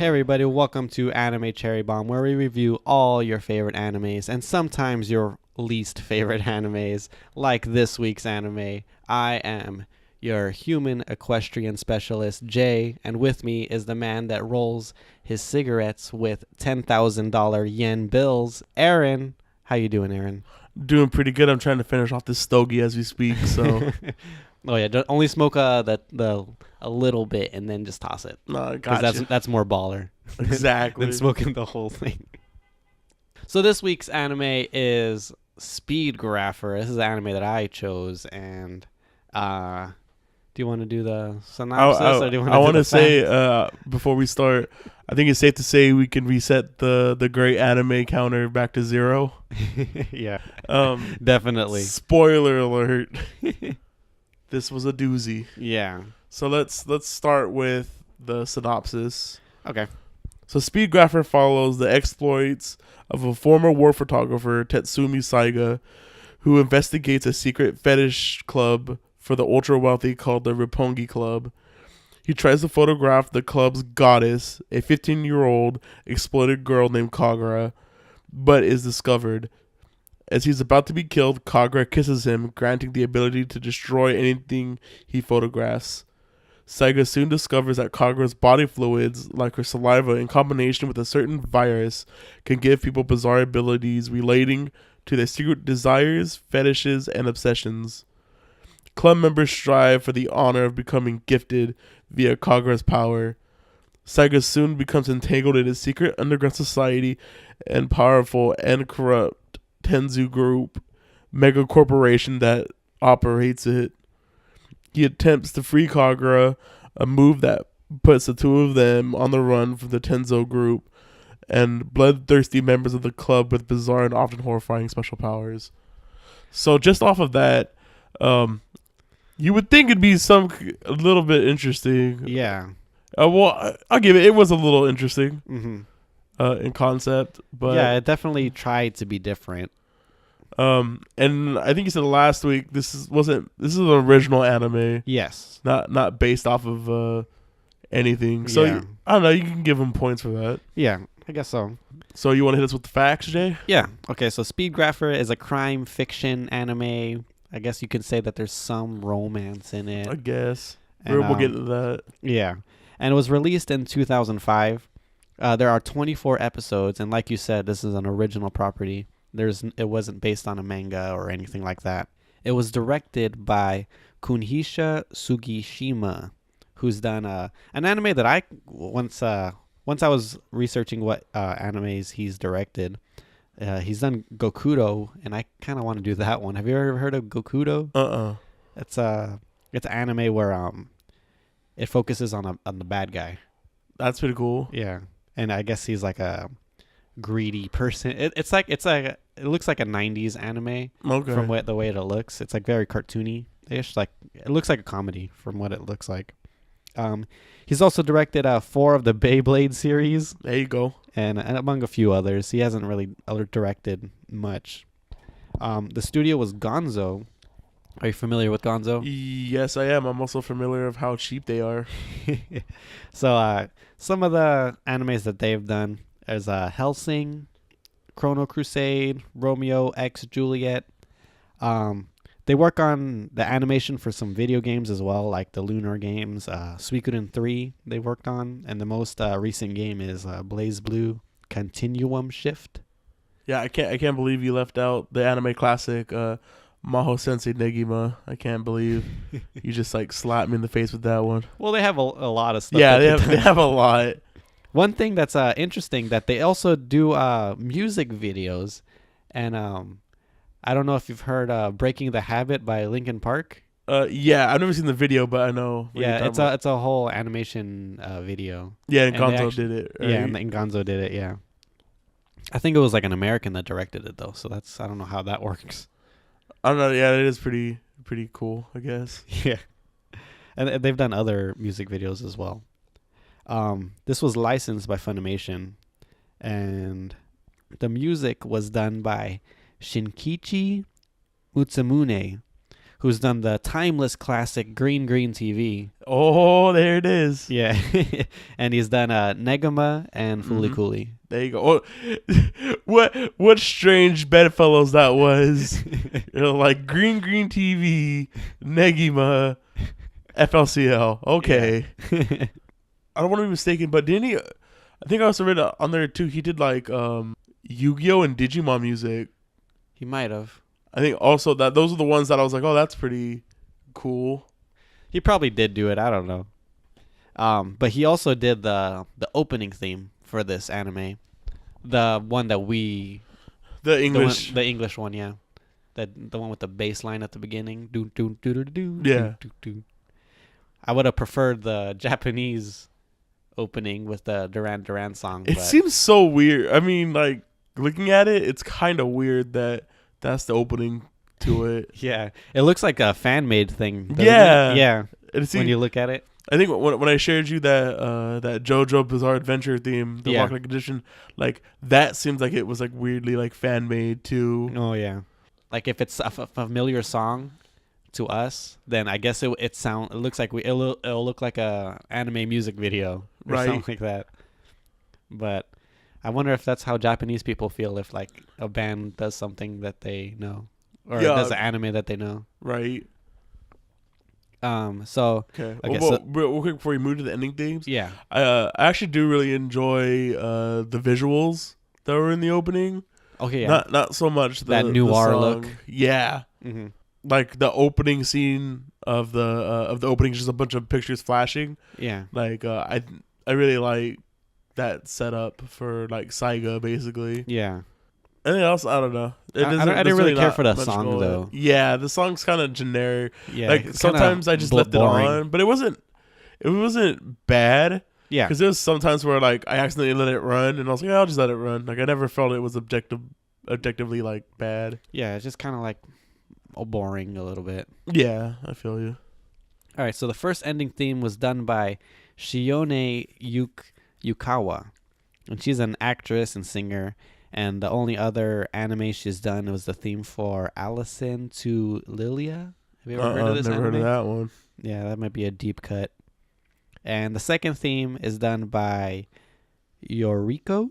Hey everybody, welcome to Anime Cherry Bomb, where we review all your favorite animes and sometimes your least favorite animes, like this week's anime. I am your human equestrian specialist, Jay, and with me is the man that rolls his cigarettes with $10,000 yen bills, Aaron. How you doing, Aaron? Doing pretty good. I'm trying to finish off this stogie as we speak. So, Oh yeah, only smoke the a little bit and then just toss it, because gotcha. that's more baller. Exactly. Than smoking the whole thing. So this week's anime is Speed Grapher. This is an anime that I chose, and do you want to do the synopsis, or do you want to? I want to say before we start, I think it's safe to say we can reset the great anime counter back to 0. Yeah, Definitely. Spoiler alert. This was a doozy. Yeah. So let's start with the synopsis. Okay. So Speed Grapher follows the exploits of a former war photographer, Tetsumi Saiga, who investigates a secret fetish club for the ultra-wealthy called the Roppongi Club. He tries to photograph the club's goddess, a 15-year-old exploited girl named Kagura, but is discovered. As he's about to be killed, Kagura kisses him, granting the ability to destroy anything he photographs. Saiga soon discovers that Kagura's body fluids, like her saliva, in combination with a certain virus, can give people bizarre abilities relating to their secret desires, fetishes, and obsessions. Club members strive for the honor of becoming gifted via Kagura's power. Saiga soon becomes entangled in a secret underground society and powerful and corrupt Tenzu Group, mega corporation that operates it. He attempts to free Kagura, a move that puts the two of them on the run from the Tenzo Group and bloodthirsty members of the club with bizarre and often horrifying special powers. So just off of that, you would think it'd be a little bit interesting. Yeah. Well, I'll give it. It was a little interesting. Mm-hmm. In concept, but yeah, it definitely tried to be different. And I think you said last week this is an original anime. Yes. Not based off of anything. So yeah. I don't know. You can give them points for that. Yeah, I guess so. So you want to hit us with the facts, Jay? Yeah. Okay. So Speed Grapher is a crime fiction anime. I guess you could say that there's some romance in it. I guess. And, we'll get into that. Yeah. And it was released in 2005. There are 24 episodes, and like you said, this is an original property. It wasn't based on a manga or anything like that. It was directed by Kunhisha Sugishima, who's done an anime that I once I was researching what animes he's directed. He's done Gokudo, and I kind of want to do that one. Have you ever heard of Gokudo? It's an anime where it focuses on the bad guy. That's pretty cool. Yeah. And I guess he's like a greedy person. It looks like a 90s anime. Okay. From the way it looks. It's like very cartoony-ish. Like it looks like a comedy from what it looks like. He's also directed 4 of the Beyblade series. There you go. And among a few others. He hasn't really directed much. The studio was Gonzo. Are you familiar with Gonzo? Yes, I am. I'm also familiar of how cheap they are. So some of the animes that they've done is Hellsing, Chrono Crusade, Romeo X Juliet. They work on the animation for some video games as well, like the Lunar games. Suikoden 3 they worked on, and the most recent game is BlazBlue Continuum Shift. Yeah, I can't believe you left out the anime classic Maho Sensei Negima. I can't believe you just like slapped me in the face with that one. Well, they have a lot of stuff. Yeah, they have a lot. One thing that's interesting that they also do music videos, and I don't know if you've heard "Breaking the Habit" by Linkin Park. Yeah, I've never seen the video, but I know. Yeah, it's a whole animation video. Yeah, and Gonzo did it. Right? Yeah, and Gonzo did it. Yeah, I think it was like an American that directed it though, so I don't know how that works. I don't know. Yeah, it is pretty cool, I guess. Yeah, and they've done other music videos as well. This was licensed by Funimation, and the music was done by Shinkichi Utsamune, who's done the timeless classic Green Green TV. Oh, there it is. Yeah. And he's done Negama and Fooly Mhm. Cooly. There you go. Oh, what strange bedfellows that was. Like Green Green TV, Negima, FLCL. Okay. I don't want to be mistaken, but didn't he? I think I also read on there too. He did like Yu-Gi-Oh and Digimon music. He might have. I think also that those are the ones that I was like, oh, that's pretty cool. He probably did do it. I don't know. But he also did the opening theme for this anime, the one that The English. the English one, yeah, the one with the bass line at the beginning. Do do do do do. Yeah. Do, do. I would have preferred the Japanese opening with the Duran Duran song. It but seems so weird. I mean, like looking at it, it's kind of weird that that's the opening to it. yeah, it looks like a fan made thing. doesn't Yeah. it? Yeah. And it When you look at it, I think when I shared you that JoJo Bizarre Adventure theme, the Yeah. Rock Like Edition, like that seems like it was like weirdly like fan made too. oh yeah, like if it's a familiar song to us, then I guess it looks like it'll look like a anime music video or Right. something like that. But I wonder if that's how Japanese people feel if like a band does something that they know or Yeah. does an anime that they know. Right. So Okay. Okay, well, so- real quick before we move to the ending themes, yeah, I actually do really enjoy the visuals that were in the opening. okay, yeah, Not so much That the noir song. look. Yeah. mm-hmm. Like the opening scene of the opening, just a bunch of pictures flashing. Yeah, Like I really like that setup for like Saiga basically. yeah. Anything else? I don't know. I didn't there's really care not for the much song, going on. though. Yeah, the song's kind of generic. Yeah, Like it's kinda sometimes I just left boring. it on, but it wasn't bad. Yeah, Because there was sometimes where like I accidentally let it run, and I was like, I'll just let it run. Like I never felt it was objectively like bad. yeah. It's just kind of like boring a little bit. Yeah, I feel you. All right, so the first ending theme was done by Shione Yukawa, and she's an actress and singer. And the only other anime she's done was the theme for Allison to Lilia. Have you ever heard of this never anime? heard of that one. Yeah, that might be a deep cut. And the second theme is done by Yoriko,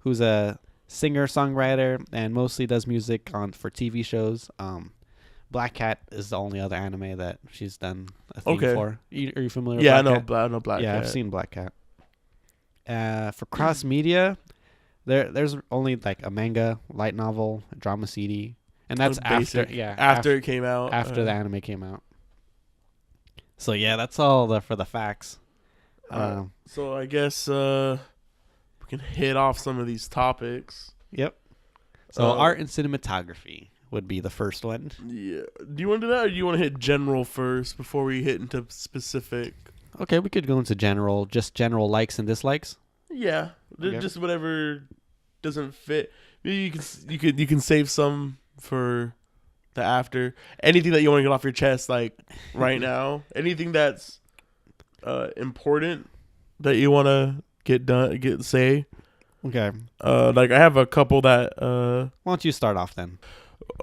who's a singer-songwriter and mostly does music for TV shows. Black Cat is the only other anime that she's done a theme Okay. for. Are you familiar with Yeah, Black Cat? I know Black Yeah, Cat. I've seen Black Cat. For cross media, there's only like a manga, light novel, a drama CD, and that's Basic. after It came out. after the anime came out. So yeah, that's all for the facts. So I guess we can hit off some of these topics. Yep. So Uh, art and cinematography would be the first one. Yeah. Do you want to do that, or do you want to hit general first before we hit into specific? Okay, we could go into just general likes and dislikes. Yeah, Okay. just whatever doesn't fit. Maybe you can save some for the after. Anything that you want to get off your chest, like right now. Anything that's important that you want to say. Okay. Like I have a couple that Why don't you start off then?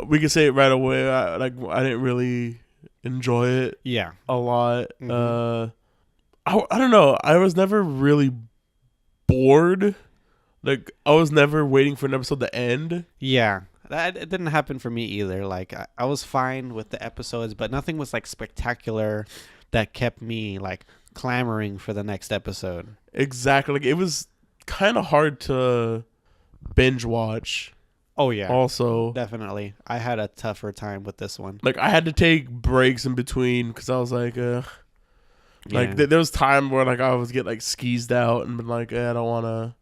we can say it right away. I didn't really enjoy it Yeah. a lot. Mhm. I don't know. I was never really bored. Like I was never waiting for an episode to end. Yeah. It didn't happen for me either. Like I was fine with the episodes, but nothing was like spectacular that kept me like clamoring for the next episode. Exactly. Like it was kind of hard to binge watch. Oh yeah. Also, Definitely. I had a tougher time with this one. like I had to take breaks in between because I was like, Yeah. there was time where like I was get like skeezed out and been like, I don't want to.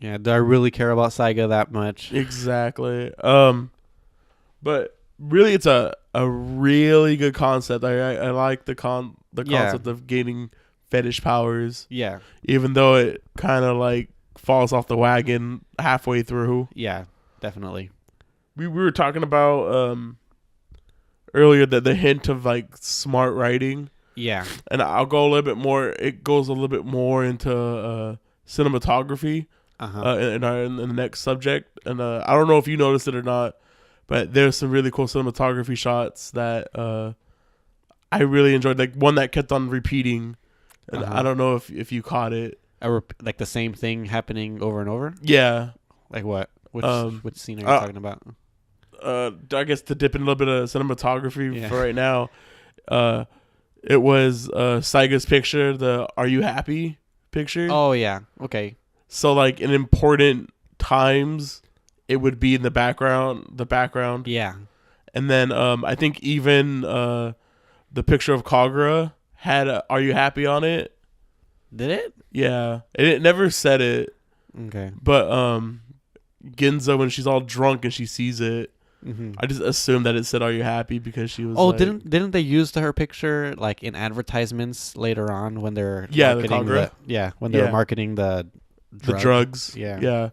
Yeah, do I really care about Saiga that much? Exactly. But really, it's a really good concept. I like the Yeah. concept of gaining fetish powers, Yeah. even though it kind of like falls off the wagon halfway through. Yeah, definitely. We were talking about earlier that the hint of like smart writing, Yeah. and I'll go a little bit more. It goes a little bit more into cinematography Uh-huh. in the next subject, and I don't know if you noticed it or not, But there's some really cool cinematography shots that I really enjoyed. Like one that kept on repeating. And I don't know if you caught it. Like the same thing happening over and over. Yeah. Like what? Which scene are you talking about? I guess to dip in a little bit of cinematography for right now. It was Saiga's picture, the "Are you happy?" picture. Oh yeah. Okay. So like in important times, it would be in the background. Yeah. And then I think even the picture of Kagura had a "Are you happy?" on it. Did it? Yeah. It never said it. Okay. But Ginza, when she's all drunk and she sees it, I just assumed that it said "Are you happy?" because she was. Oh, didn't they use her picture like in advertisements later on when they're marketing when they were marketing the drugs. Yeah.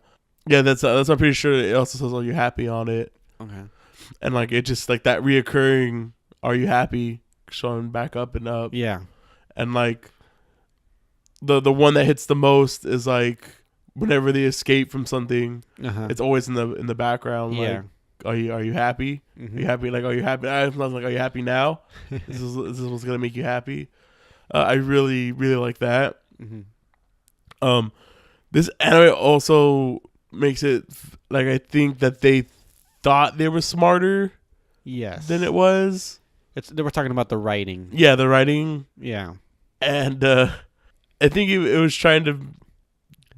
That's I'm pretty sure it also says "Are you happy?" on it. Okay. And like it just like that reoccurring "Are you happy?" showing back up and up. Yeah. And like the one that hits the most is like whenever they escape from something, it's always in the background. Yeah. Like, are you happy? Are you happy? Like, are you happy? I was like, are you happy now? This is what's gonna make you happy. I really like that. This anime also makes it like I think that they thought they were smarter. Yes. Than it was. They were talking about the writing. Yeah, the writing. Yeah. And I think it was trying to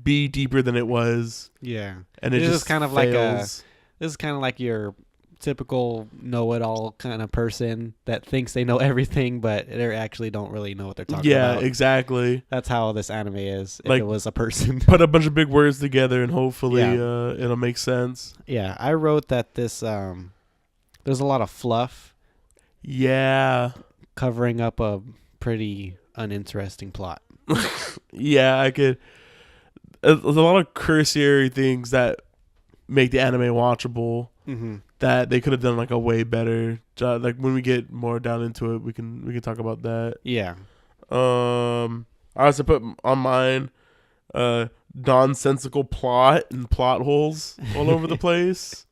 be deeper than it was. Yeah. And it just kind of fails. This is kind of like your typical know-it-all kind of person that thinks they know everything, but they actually don't really know what they're talking about. Yeah, exactly. That's how this anime is. If like, it was a person, put a bunch of big words together and hopefully it'll make sense. Yeah, I wrote that this there's a lot of fluff. Yeah, covering up a pretty uninteresting plot. Yeah, I could. There's a lot of cursory things that make the anime watchable that they could have done like a way better job. Like when we get more down into it, we can talk about that. Yeah. I also put on mine nonsensical plot and plot holes all over the place.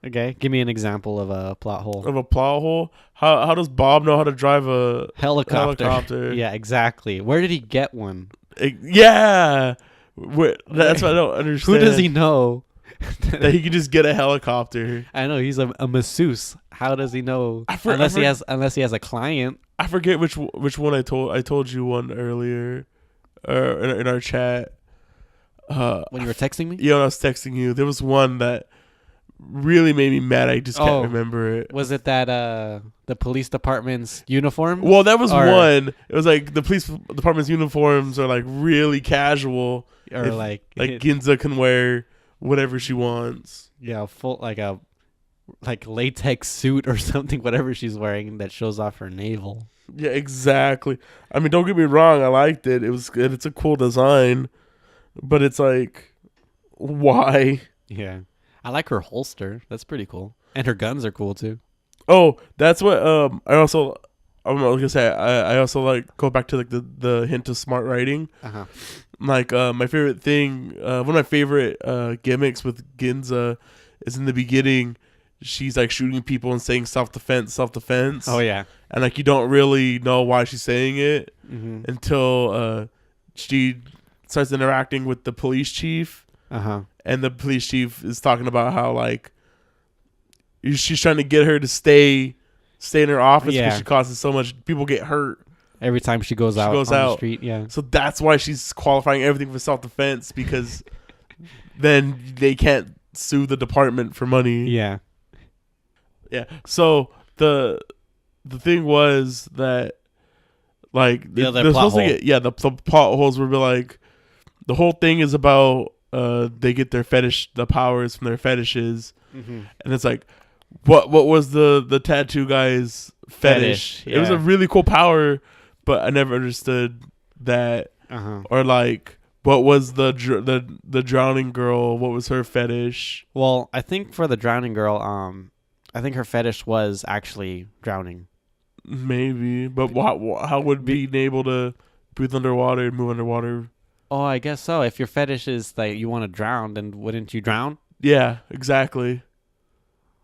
Okay, give me an example of a plot hole. Of a plot hole? How does Bob know how to drive a helicopter? Yeah, exactly. Where did he get one? Yeah. That's what I don't understand. Who does he know? That he can just get a helicopter. I know he's a masseuse. How does he know? Unless he has a client. I forget which one I told you one earlier, in our chat. When you were texting me? Yeah, when I was texting you, there was one that really made me mad. I just can't remember it. Was it that the police department's uniform? Well, that was one. It was like the police department's uniforms are like really casual, or like Ginza can wear whatever she wants. Yeah, full like latex suit or something, whatever she's wearing that shows off her navel. Yeah, exactly. I mean, don't get me wrong. I liked it. It was good. It's a cool design, but it's like, why? Yeah. I like her holster. That's pretty cool. And her guns are cool too. Oh, that's what I'm gonna say. I also like go back to like the hint of smart writing. Like my favorite thing, one of my favorite gimmicks with Ginza is in the beginning. She's like shooting people and saying self-defense. Oh yeah. And like you don't really know why she's saying it until she starts interacting with the police chief. And the police chief is talking about how like she's trying to get her to stay in her office because she causes so much. People get hurt every time she goes out on the street. Yeah. So that's why she's qualifying everything for self-defense, because then they can't sue the department for money. Yeah. Yeah. So the thing was that like the plot hole. The plot holes would be like the whole thing is about they get their the powers from their fetishes, and it's like what was the tattoo guy's fetish? Yeah. It was a really cool power, but I never understood that. Or like what was the drowning girl? What was her fetish? Well, I think for the drowning girl, I think her fetish was actually drowning. Maybe, but how would being able to breathe underwater and move underwater? Oh, I guess so. If your fetish is that you want to drown, then wouldn't you drown? Yeah, exactly.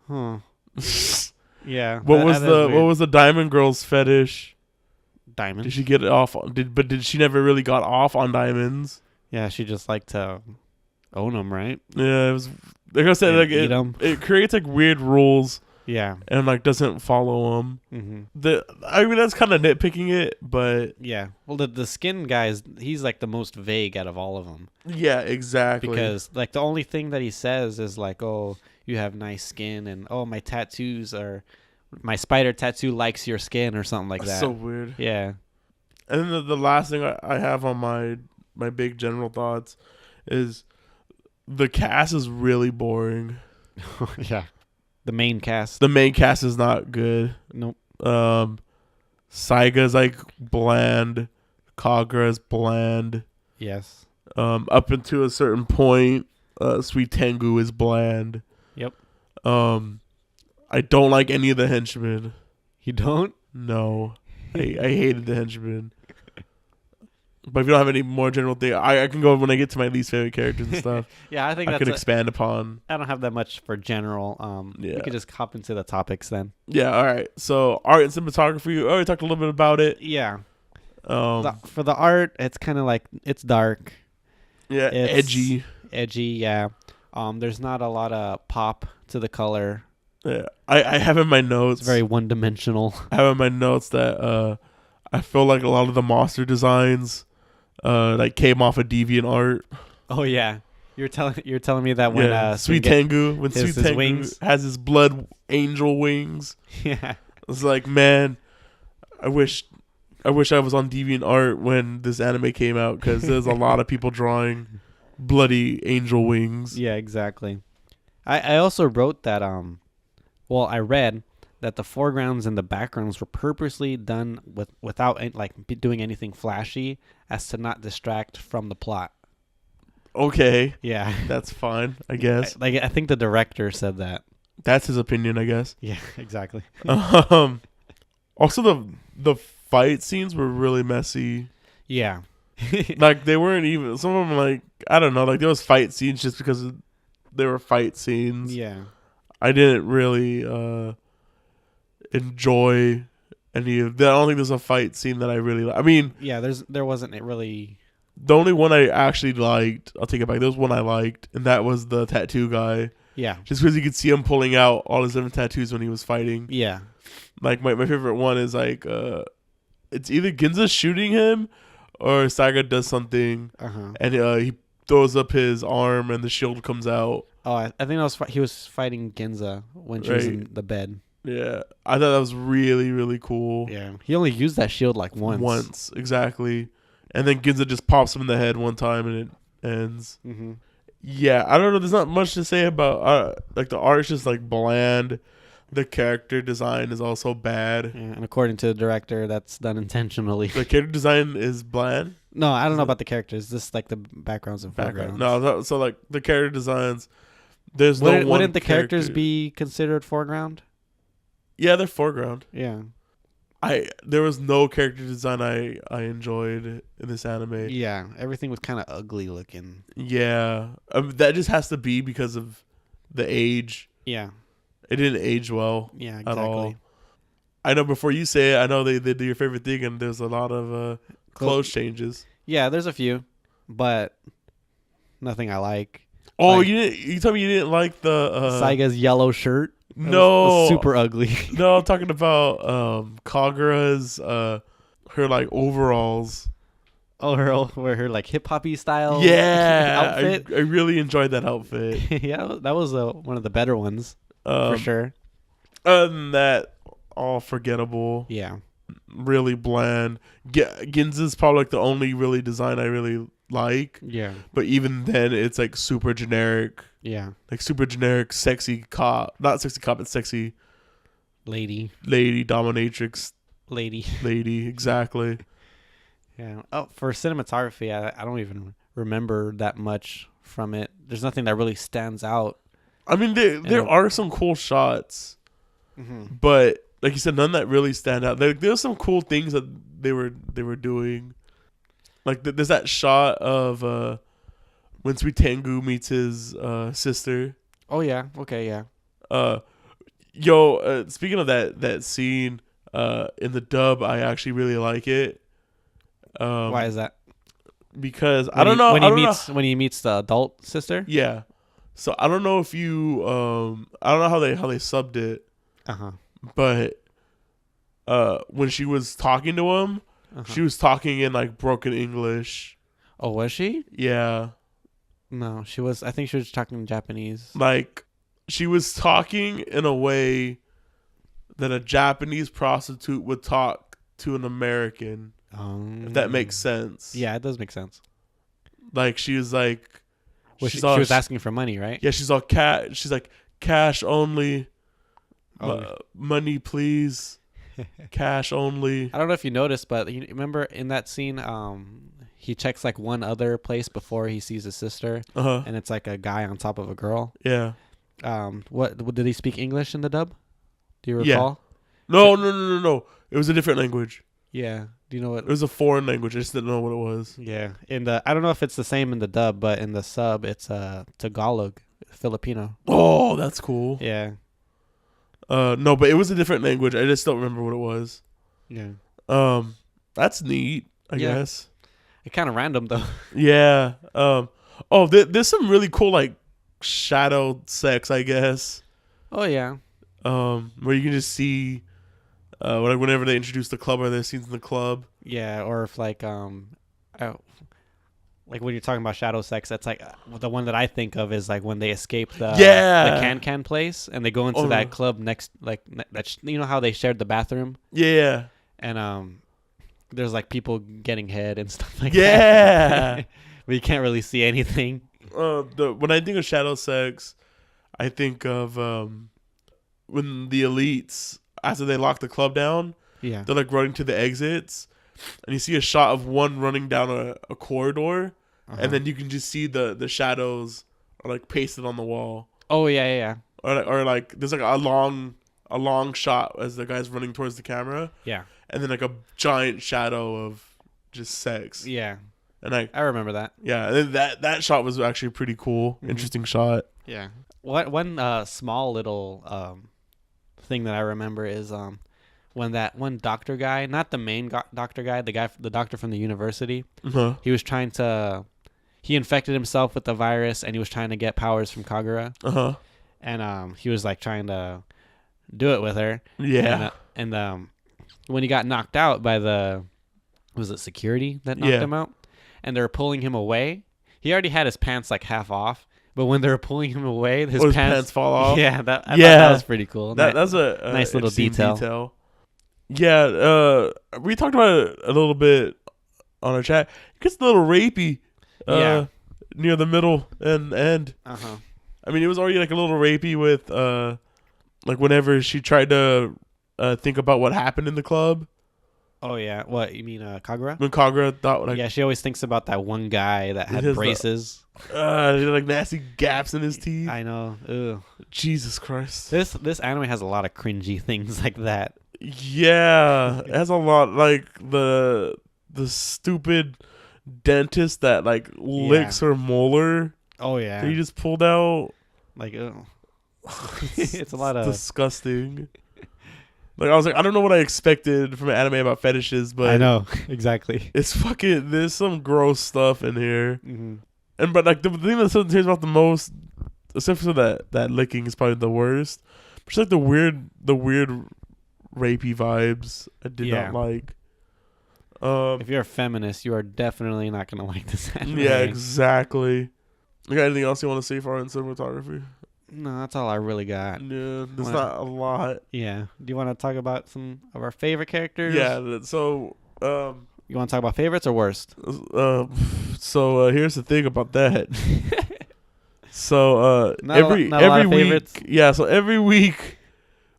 Huh. Yeah. What was that is weird. what was the Diamond Girl's fetish? Diamond? Did she get it off? Did she never really got off on diamonds? Yeah, she just liked to own them, right? Yeah, it was. Like I said, And like eat 'em. it creates like weird rules Yeah. and like doesn't follow them. Mm-hmm. I mean, that's kind of nitpicking it, but Yeah. Well, the skin guy he's like the most vague out of all of them yeah, exactly. because like the only thing that he says is like, "Oh, you have nice skin," and "Oh, my tattoos are, my spider tattoo likes your skin," or something like that. So weird. Yeah. And then the last thing I have on my big general thoughts is the cast is really boring. Yeah. The main cast. The main cast is not good. Nope. Saiga's like bland. Kagura's bland. Yes. Up until a certain point, Sweet Tengu is bland. Yep. I don't like any of the henchmen. You don't? No. I hated the henchmen. But if you don't have any more general thing, I can go when I get to my least favorite characters and stuff. Yeah, I think I could expand upon. I don't have that much for general. Yeah. We could just hop into the topics then. Yeah, all right. So art and cinematography, we already talked a little bit about it. Yeah. Um, For the art, it's kind of like it's dark, yeah, it's edgy. Yeah. There's not a lot of pop to the color. Yeah, I have in my notes. It's very one dimensional. I have in my notes that I feel like a lot of the monster designs like came off of DeviantArt. Oh yeah, you're telling me that when Sweet Tengu when his Sweet Tengu wings. has his blood angel wings. Yeah. It's like, man, I wish I was on DeviantArt when this anime came out because there's a lot of people drawing bloody angel wings. Yeah, exactly. I also wrote that I read that the foregrounds and the backgrounds were purposely done without doing anything flashy as to not distract from the plot. Okay, Yeah. that's fine, I guess. I think the director said that. That's his opinion, I guess. Yeah, exactly. Also, the fight scenes were really messy. Yeah. Like they weren't even some of them. Like I don't know. Like there was fight scenes just because they were fight scenes. Yeah. I didn't really enjoy any of that. I don't think there's a fight scene that I really. I mean, Yeah, there wasn't really. the only one I actually liked. I'll take it back. There was one I liked, and that was the tattoo guy. Yeah. Just because you could see him pulling out all his different tattoos when he was fighting. Yeah. Like my favorite one is like it's either Ginza shooting him or Saiga does something Uh-huh. and he throws up his arm and the shield comes out. Oh, I think that was he was fighting Ginza when she was Right. in the bed. Yeah, I thought that was really really cool. Yeah. He only used that shield like once. Once exactly, and then Ginza just pops him in the head one time and it ends. Mm-hmm. Yeah, I don't know. There's not much to say about like the art's just like bland. The character design is also bad. Yeah, and according to the director, that's done intentionally. The character design is bland. No, I don't know about the characters. Just like the backgrounds and foregrounds. No, so like the character designs. There's no one. Wouldn't the characters character- be considered foreground? Yeah, they're foreground. Yeah. There was no character design I enjoyed in this anime. Yeah. Everything was kind of ugly looking. Yeah, that just has to be because of the age. Yeah. It didn't age well Yeah. at Exactly. all. I know before you say it, I know they do your favorite thing, and there's a lot of clothes changes. Yeah, there's a few, but nothing I like. Oh, Like- you told me you didn't like the Saiga's yellow shirt. That no was super ugly. No, I'm talking about Kagura's her like overalls. Oh, her like hip hoppy style. Yeah, outfit. I really enjoyed that outfit. Yeah, that was one of the better ones for sure. Other than that, all forgettable. Yeah. Really bland. Ginza's probably like the only really design I really like, Yeah. but even then, it's like super generic. Yeah. Like super generic, sexy cop. Not sexy cop, but sexy Lady. dominatrix Lady. lady. Exactly. Yeah. Oh, for cinematography, I don't even remember that much from it. There's nothing that really stands out. I mean, there are some cool shots, but like you said, none that really stand out. There's some cool things that they were doing. Like there's that shot of when Sweet Tengu meets his sister. Oh yeah. Okay. Yeah. Yo, speaking of that scene, in the dub, I actually really like it. Why is that? Because When I don't know. when I he don't meets when he meets the adult sister. Yeah. So I don't know if you I don't know how they subbed it, Uh-huh. but when she was talking to him, Uh-huh. she was talking in like broken English. Oh, was she? Yeah. No, she was. I think she was talking in Japanese. Like she was talking in a way that a Japanese prostitute would talk to an American. If that makes sense. Yeah, it does make sense. Like she was like Well, she was asking for money, right? Yeah, she's all cat. She's like cash only. Oh. Money please. Cash only. I don't know if you noticed, but you remember in that scene, he checks like one other place before he sees his sister, and it's like a guy on top of a girl. Yeah. What did he speak English in the dub? Do you recall? No. It was a different language. Yeah. Do you know what? It was a foreign language. I just didn't know what it was. Yeah. I don't know if it's the same in the dub, but in the sub, it's Tagalog, Filipino. Oh, that's cool. Yeah. No, but it was a different language. I just don't remember what it was. Yeah. That's neat. I Yeah. guess. It's kind of random though. Yeah. There's some really cool like shadow sex, I guess. Oh yeah. Where you can just see, whenever they introduce the club or there's scenes in the club. Yeah, or if like like when you're talking about shadow sex, that's like the one that I think of is like when they escape the can place and they go into that club next, like you know how they shared the bathroom. Yeah. And there's like people getting head and stuff like that. Yeah. But you can't really see anything. When I think of shadow sex, I think of when the elites, after they lock the club down, they're like running to the exits, and you see a shot of one running down a corridor, and then you can just see the shadows are like pasted on the wall. Oh yeah. Or like there's like a long shot as the guy's running towards the camera. Yeah. And then like a giant shadow of just sex. Yeah. And I remember that. Yeah, and then that shot was actually pretty cool. Interesting shot. Yeah. One small little thing that I remember is when that one doctor guy, not the main doctor guy, the doctor from the university, he was trying to, he infected himself with the virus and he was trying to get powers from Kagura. And he was like trying to do it with her. Yeah. And when he got knocked out by was it security that knocked him out? And they were pulling him away. He already had his pants like half off, but when they were pulling him away, his pants fall off. Yeah, I thought that was pretty cool. That's a nice little detail. Yeah, we talked about it a little bit on our chat. It gets a little rapey. Near the middle and end. I mean, it was already like a little rapey with like whenever she tried to think about what happened in the club. Oh yeah, what you mean, Kagura? When Kagura thought, like, yeah, she always thinks about that one guy that had braces. He had like nasty gaps in his teeth. I know. Ugh. Jesus Christ. This anime has a lot of cringy things like that. Yeah, it has a lot, like the stupid dentist that like licks her molar. Oh yeah, that he just pulled out. Like, it's a lot of disgusting. Like I was like, I don't know what I expected from an anime about fetishes, but I know exactly. It's fucking. There's some gross stuff in here, and but like the thing that sometimes about the most, except for that licking is probably the worst. But just like the weird rapey vibes, I did not like. If you're a feminist, you are definitely not gonna like this anime. Yeah, exactly. You got anything else you want to say for our cinematography? No, that's all I really got. Yeah, there's not a lot. Yeah. Do you want to talk about some of our favorite characters? Yeah. So, you want to talk about favorites or worst? So here's the thing about that. So every week, So every week,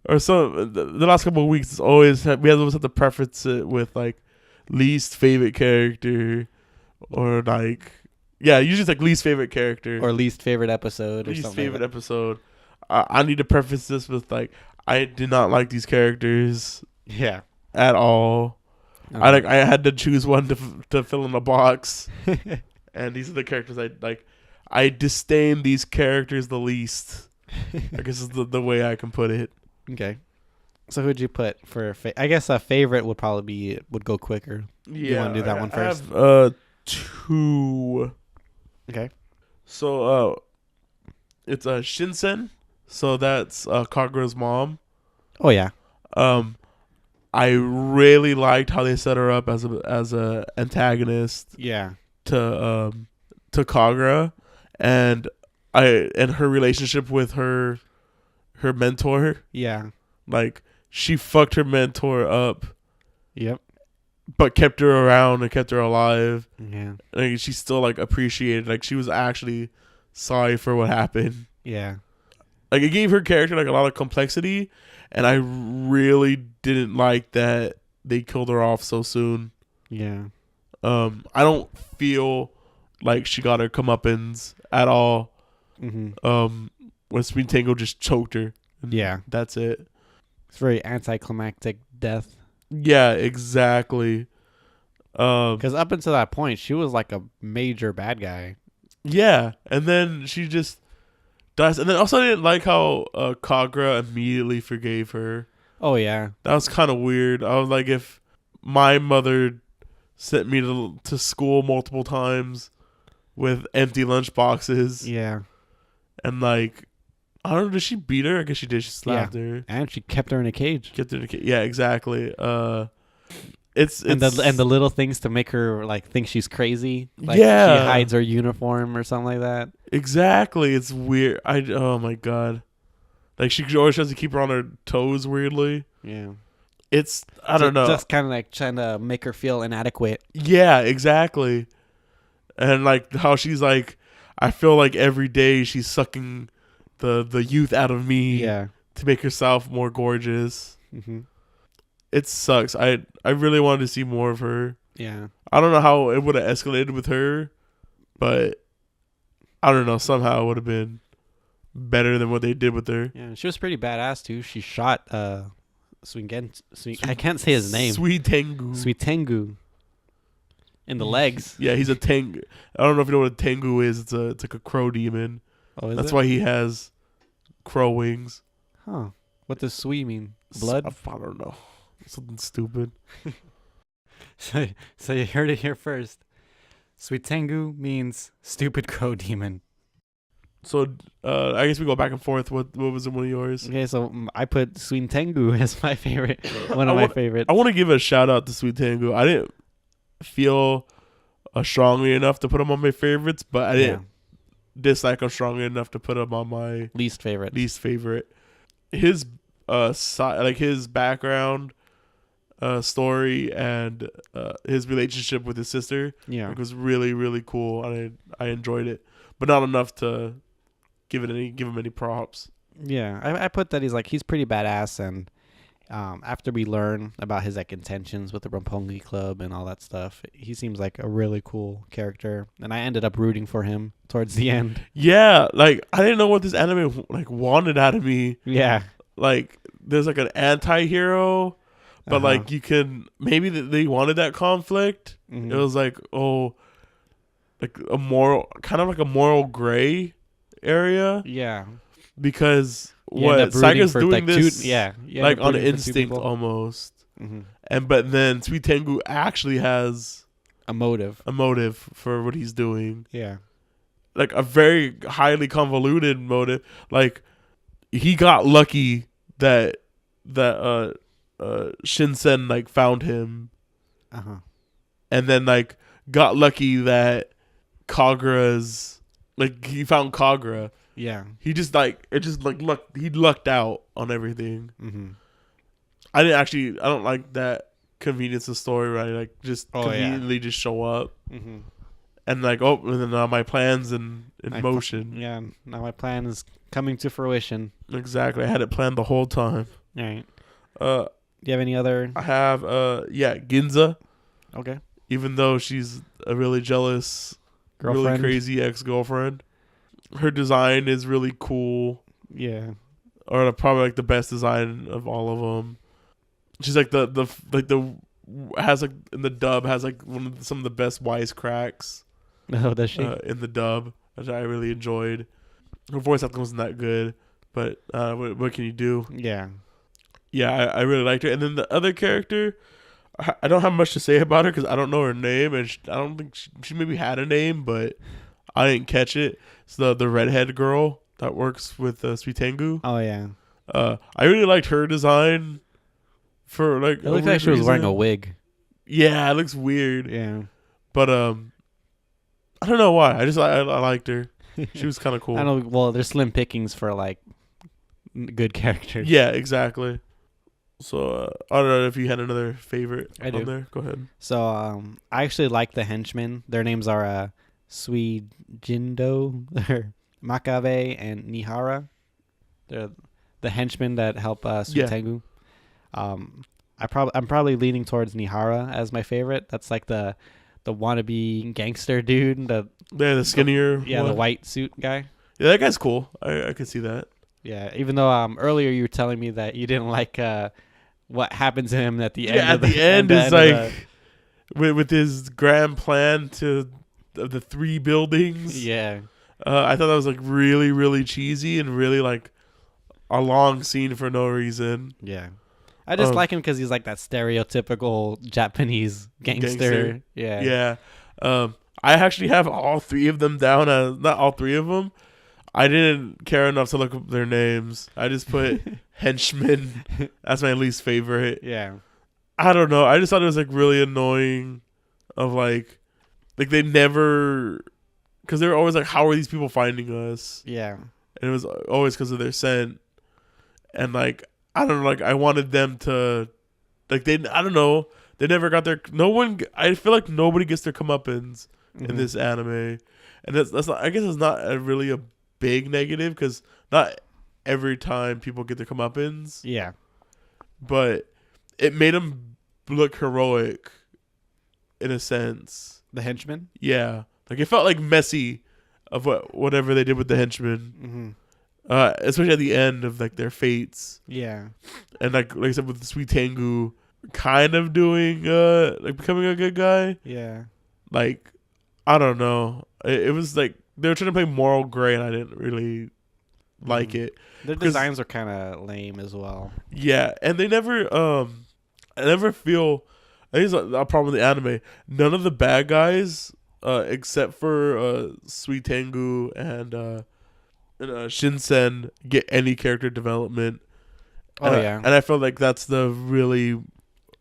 or so the last couple of weeks, it's always we always have to preference it with like least favorite character, or like. Yeah, usually it's like least favorite character. Or least favorite episode. Least favorite episode. I need to preface this with like, I did not like these characters. Yeah. At all. Okay. I had to choose one to fill in a box. And these are the characters I like. I disdain these characters the least. I guess is the way I can put it. Okay. So who'd you put for? I guess a favorite would go quicker. Yeah, wanna do that one I first? have two. Okay. So it's Shinsen. So that's Kagura's mom. Oh yeah. Um, I really liked how they set her up as a antagonist Yeah. to Kagura, and her relationship with her mentor. Yeah. Like she fucked her mentor up, Yep. but kept her around and kept her alive. Yeah. Like she still like appreciated. Like she was actually sorry for what happened. Yeah. Like it gave her character like a lot of complexity, and I really didn't like that they killed her off so soon. Yeah. I don't feel like she got her comeuppance at all. Mm-hmm. When Sweet Tango just choked her. And Yeah. that's it. It's very anticlimactic death. Yeah, exactly. Because up until that point, she was like a major bad guy. Yeah, and then she just dies. And then also I didn't like how Kagura immediately forgave her. Oh yeah. That was kind of weird. I was like, if my mother sent me to school multiple times with empty lunch boxes, Yeah. and like, I don't know, did she beat her? I guess she did. She slapped her. And she kept her in a cage. Kept her in a yeah, exactly. It's And the little things to make her like think she's crazy. Like Yeah. she hides her uniform or something like that. exactly. It's weird. Oh my god. Like she always tries to keep her on her toes weirdly. Yeah. It's I don't know. Just kind of like trying to make her feel inadequate. Yeah, exactly. And like how she's like, I feel like every day she's sucking the youth out of me Yeah. to make herself more gorgeous. Mm-hmm. It sucks. I really wanted to see more of her. Yeah. I don't know how it would have escalated with her, but I don't know. Somehow it would have been better than what they did with her. Yeah. She was pretty badass too. She shot I can't say his name. Sweet Tengu. Sweet Tengu. In the legs. Yeah, he's a Tengu. I don't know if you know what a Tengu is. It's like a crow demon. Oh, is That's it? why he has crow wings. Huh. What does Sui mean? Blood? I don't know. Something stupid. So you heard it here first. Sweet Tengu means stupid crow demon. So I guess we go back and forth. What was one of yours? Okay, so I put Sweet Tengu as my favorite. One of my favorites. I want to give a shout out to Sweet Tango. I didn't feel strongly enough to put him on my favorites, but I didn't dislike him strongly enough to put him on my least favorite. His his background, story, and his relationship with his sister, Yeah. was really really cool. I enjoyed it, but not enough to give him any props. Yeah. I put that he's pretty badass, and after we learn about his like intentions with the Roppongi Club and all that stuff, he seems like a really cool character, and I ended up rooting for him towards the end. Yeah, like I didn't know what this anime like wanted out of me. Yeah. Like there's like an anti-hero, but Uh-huh. like you can maybe they wanted that conflict. Mhm. It was like like a moral kind of like a moral gray area, Yeah. because You end what up rooting Saiga's for, doing like, this you end like up on rooting for two instinct people. almost, Mhm. but then Sweet Tengu actually has A motive. a motive for what he's doing, Yeah. like a very highly convoluted motive. Like he got lucky that Shinsen like found him, Uh-huh. and then like got lucky that Kagura's like he found Kagura. Yeah. He just like he lucked out on everything. Mm-hmm. I don't like that convenience of story, right? Like just Oh, yeah. conveniently just show up Mm-hmm. and like and then now my plans in motion. Yeah. Now my plan is coming to fruition. Exactly. I had it planned the whole time. All right. Do you have any other? I have Ginza, Okay. even though she's a really jealous, Girlfriend. really crazy ex-girlfriend. Her design is really cool, Yeah. or probably like the best design of all of them. She's like the has like in the dub has like some of the best wisecracks Oh, does she? in the dub, which I really enjoyed. Her voice acting wasn't that good, but what can you do? Yeah. Yeah, I really liked her. And then the other character, I don't have much to say about her because I don't know her name, and I don't think she maybe had a name, but I didn't catch it. It's the redhead girl that works with Sweet Tengu. Oh yeah. I really liked her design for like. It looked like she was wearing a wig. Yeah, it looks weird. Yeah. But I don't know why. I liked her. She was kind of cool. I don't know. Well, there's slim pickings for like good characters. Yeah, exactly. So I don't know if you had another favorite I on do. there. Go ahead. So I actually like the henchmen. Their names are Suijindo, Makabe, and Nihara. They're the henchmen that help Sweet Yeah. Tengu. I'm probably leaning towards Nihara as my favorite. That's like the wannabe gangster dude. Yeah, the skinnier. The one. white suit guy. Yeah, that guy's cool. I could see that. Yeah, even though earlier you were telling me that you didn't like what happens to him at the end. Yeah, at the end is like with his grand plan of the 3 buildings. Yeah. I thought that was like really, really cheesy and really like a long scene for no reason. Yeah. I just like him because he's like that stereotypical Japanese gangster. Yeah. Yeah. I actually have all 3 of them down as not all 3 of them. I didn't care enough to look up their names. I just put henchman. That's my least favorite. Yeah. I don't know. I just thought it was like really annoying. Of like they never, because they were always like, "How are these people finding us?" Yeah. And it was always because of their scent. And like I don't know, like I wanted them to, like I don't know, they never got their. No one. I feel like nobody gets their comeuppance in this anime, and that's not. I guess it's not really a big negative because not every time people get their comeuppance. Yeah. But it made them look heroic, in a sense. The henchman? Yeah, like it felt like messy of whatever they did with the henchmen, especially at the end of like their fates. Yeah. And like I said with the Sweet Tengu, kind of doing like becoming a good guy. Yeah. Like I don't know, it was like they were trying to play moral gray, and I didn't really like it. Their designs are kind of lame as well. Yeah, and they never I never feel. I think it's a problem with the anime. None of the bad guys, except for Sweet Tengu and Shinsen, get any character development. Yeah. And I feel like that's the really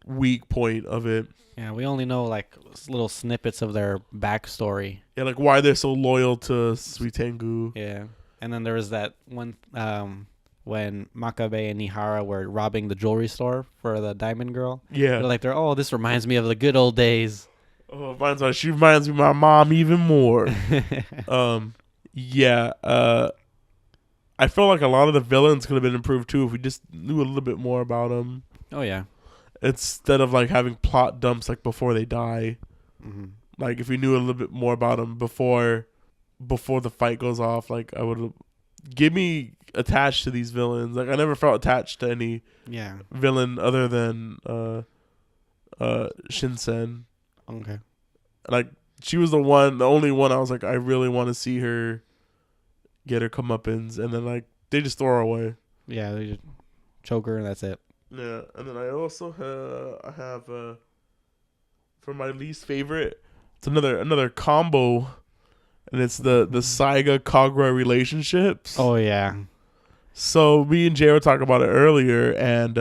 weak point of it. Yeah, we only know like little snippets of their backstory. Yeah, like why they're so loyal to Sweet Tengu. Yeah. And then there was that one when Makabe and Nihara were robbing the jewelry store for the diamond girl. Yeah. This reminds me of the good old days. Oh, she reminds me of my mom even more. Yeah. I feel like a lot of the villains could have been improved too if we just knew a little bit more about them. Oh yeah. Instead of like having plot dumps like before they die. Mm-hmm. Like if we knew a little bit more about them before the fight goes off, like I would give me attached to these villains. Like I never felt attached to any villain other than Shinsen. Okay. Like she was the only one I was like, I really want to see her get her comeuppance, and then like they just throw her away. Yeah, they just choke her and that's it. Yeah, and then I also have for my least favorite, it's another combo, and it's the Saiga Kagura relationships. Oh yeah. So me and Jay were talking about it earlier, and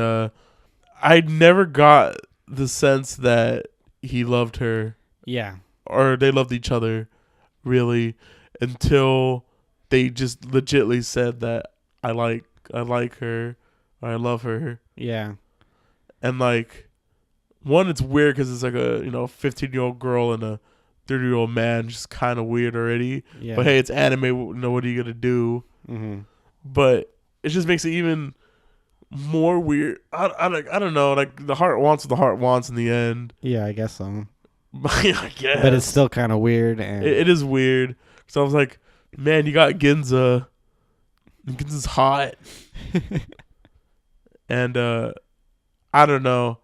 I never got the sense that he loved her. Yeah. Or they loved each other, really, until they just legitly said that I like her, or I love her. Yeah. And like, one, it's weird because it's like a 15-year-old girl and a 30-year-old man, just kind of weird already. Yeah. But hey, it's anime. What are you gonna do? Mm-hmm. But it just makes it even more weird. I don't know. Like the heart wants what the heart wants in the end. Yeah, I guess so. I guess. But it's still kind of weird, and it is weird. So I was like, man, you got Ginza. Ginza's hot. And I don't know.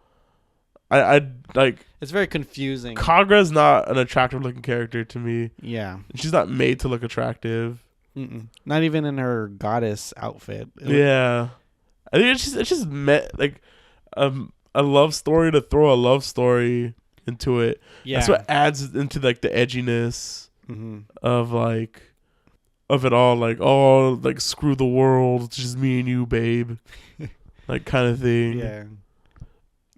I like. It's very confusing. Kagura's not an attractive looking character to me. Yeah. She's not made to look attractive. Mm-mm. Not even in her goddess outfit. Yeah. I think it's just met like a love story to throw a love story into it. Yeah. That's what adds into like the edginess Mm-hmm. of like of it all. Like, oh, like screw the world, it's just me and you, babe, like kind of thing. Yeah.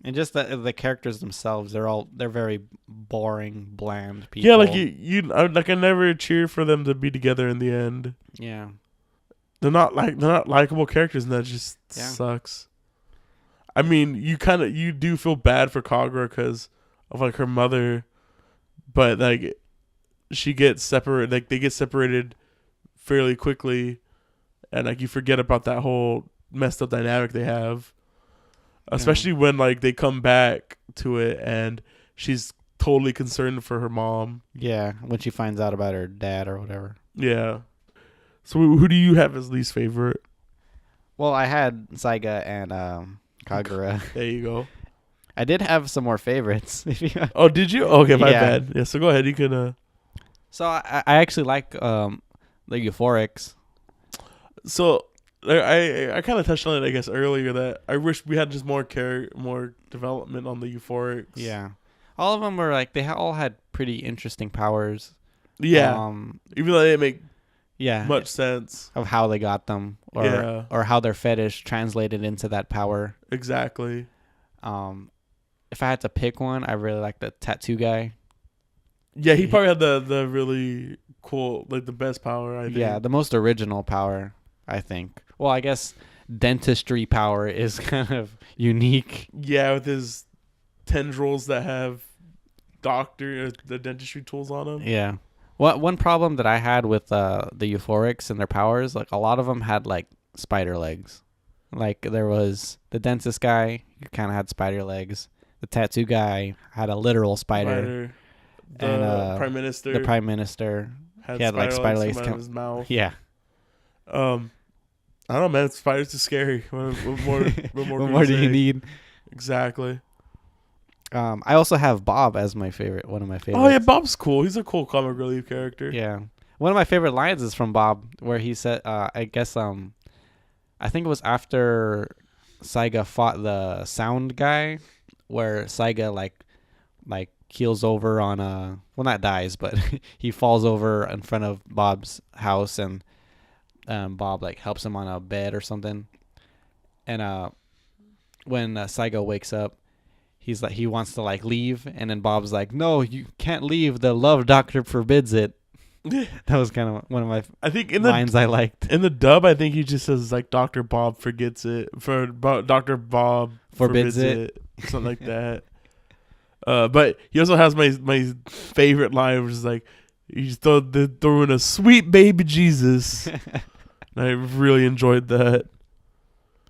And just the characters themselves, they're very boring, bland people. Yeah, like I never cheer for them to be together in the end. Yeah. They're not likable characters, and that just Yeah. sucks. I mean, you do feel bad for Kagura because of like her mother, but like she gets separated. Like they get separated fairly quickly, and like you forget about that whole messed up dynamic they have. Especially when like they come back to it, and she's totally concerned for her mom. Yeah, when she finds out about her dad or whatever. Yeah. So who do you have as least favorite? Well, I had Saiga and Kagura. There you go. I did have some more favorites. Oh, did you? Okay, my Yeah. bad. Yeah, so go ahead. You can. So I actually like the Euphorics. So I kind of touched on it, I guess, earlier that I wish we had just more development on the Euphorics. Yeah, all of them were like they all had pretty interesting powers. Yeah. Even though they didn't make Yeah, much sense. of how they got them, or Yeah. or how their fetish translated into that power. Exactly. If I had to pick one, I really like the tattoo guy. Yeah, he probably had the really cool, like the best power, I think. Yeah, the most original power, I think. Well, I guess dentistry power is kind of unique. Yeah, with his tendrils that have the dentistry tools on them. Yeah. One problem that I had with the Euphorics and their powers, like a lot of them had like spider legs. Like there was the dentist guy, who kind of had spider legs. The tattoo guy had a literal spider. The And, prime minister. The prime minister, he had like spider legs coming out of his mouth. yeah. I don't know, man. Spiders are scary. What more? What more, What can more do you say? need? Exactly. I also have Bob as my favorite. One of my favorites. Oh yeah, Bob's cool. He's a cool comic relief character. Yeah. One of my favorite lines is from Bob, where he said, I guess, I think it was after Saiga fought the sound guy, where Saiga like keels over on well, not dies, but he falls over in front of Bob's house, and Bob like helps him on a bed or something. And when Saiga wakes up, he's like he wants to like leave, and then Bob's like, "No, you can't leave. The love doctor forbids it." That was kind of one of my I think in lines I liked. in the dub, I think he just says like Dr. Bob forgets it Dr. Bob Forbids it. something like that. But he also has my favorite line, which is like he's throwing a sweet baby Jesus. I really enjoyed that.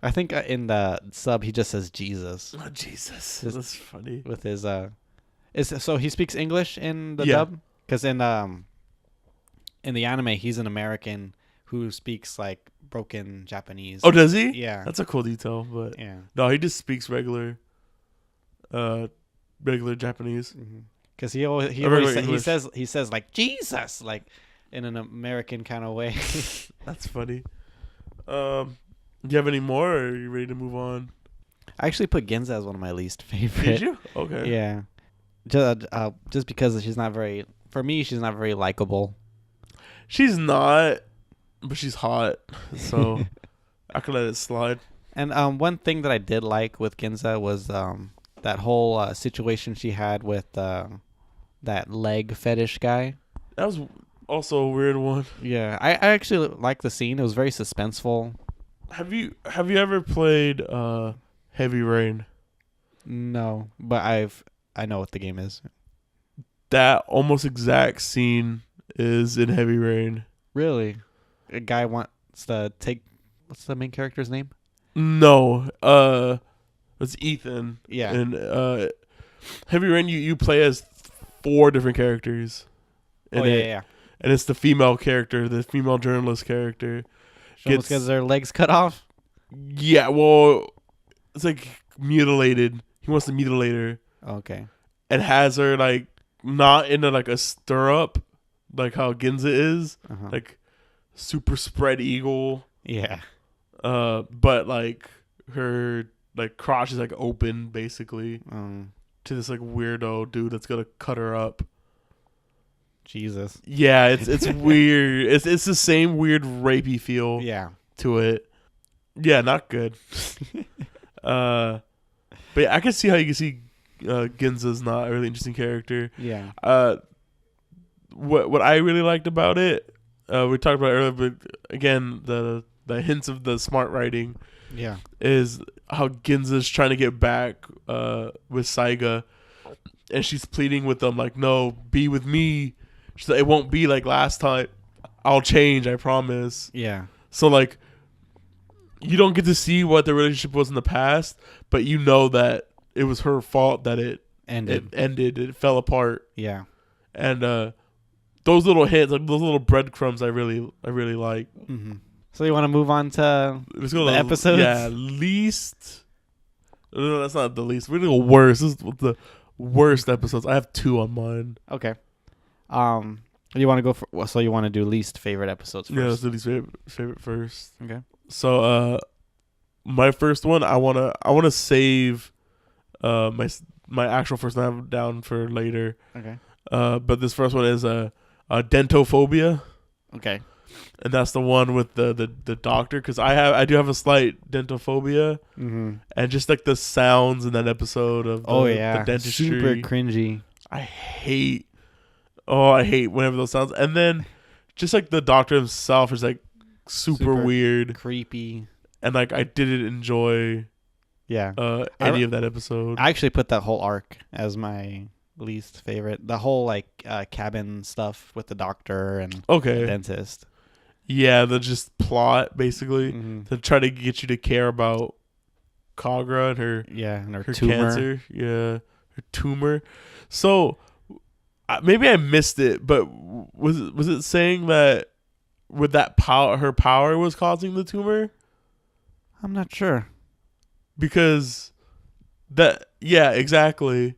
I think in the sub he just says Jesus Oh Jesus, Just- that's funny. with his so he speaks English in the Yeah. dub, because in the anime he's an American who speaks like broken Japanese. Oh, does he? Yeah. That's a cool detail, but Yeah. no, he just speaks regular Japanese. Because he always Regular he English. says like Jesus, like in an American kind of way. That's funny. Do you have any more, or are you ready to move on? I actually put Ginza as one of my least favorite. Did you? Okay. Yeah. Just because she's not very likable. She's not, but she's hot, so I could let it slide. And one thing that I did like with Ginza was that whole situation she had with that leg fetish guy. That was also a weird one. Yeah, I actually liked the scene. It was very suspenseful. Have you ever played Heavy Rain? No, but I know what the game is. That almost exact scene is in Heavy Rain. Really? A guy wants to take what's the main character's name? No, it's Ethan. Yeah. And Heavy Rain, you play as 4 different characters. Oh yeah. And it's the female character, the female journalist character. Almost gets their legs cut off. Yeah, well, it's like mutilated. He wants to mutilate her. Okay. And has her like not in like a stirrup, like how Ginza is, Uh-huh. like super spread eagle. Yeah. But like her like crotch is like open basically Um, to this like weirdo dude that's gonna cut her up. Jesus. Yeah, it's weird. It's the same weird rapey feel Yeah. to it. Yeah, not good. But yeah, I can see how you can see Ginza's not a really interesting character. Yeah. What I really liked about it, we talked about it earlier, but again, the hints of the smart writing Yeah. is how Ginza's trying to get back with Saiga, and she's pleading with them like, "No, be with me." She's like, "It won't be like last time. I'll change, I promise." Yeah. So like, you don't get to see what the relationship was in the past, but you know that it was her fault that it ended, it fell apart, Yeah. and those little hints, like those little breadcrumbs, I really like. Mm-hmm. So you want to move on to Let's go the to episodes? Yeah, least. No, that's not the least. We're gonna go worst. This is the worst episodes. I have 2 on mine. Okay. You want to go for? So you want to do least favorite episodes first? Yeah, let's do least favorite first. Okay. So, my first one, I wanna save, my actual first one I have down for later. Okay. But this first one is dentophobia, Okay. and that's the one with the doctor, because I do have a slight dentophobia, Mm-hmm. and just like the sounds in that episode of the dentistry, super cringy. I hate whenever those sounds, and then just like the doctor himself is like super weird, creepy, and like I didn't enjoy yeah any of that episode. I actually put that whole arc as my least favorite. The whole like cabin stuff with the doctor and the dentist. Yeah, the just plot basically Mm-hmm. to try to get you to care about Kagra and her her tumor. cancer. Yeah, her tumor. So maybe I missed it, but was it saying that with that power, her power was causing the tumor? I'm not sure. Because exactly.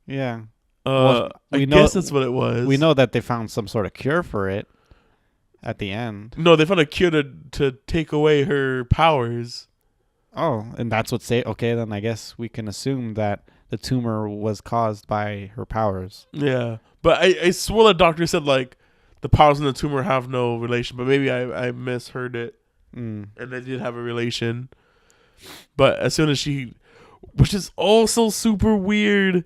Yeah. I guess that's what it was. We know that they found some sort of cure for it at the end. No, they found a cure to take away her powers. Oh, and that's what okay, then I guess we can assume that the tumor was caused by her powers. Yeah. But I swore the doctor said like the powers and the tumor have no relation, but maybe I misheard it. Mm. And they did have a relation. But as soon as which is also super weird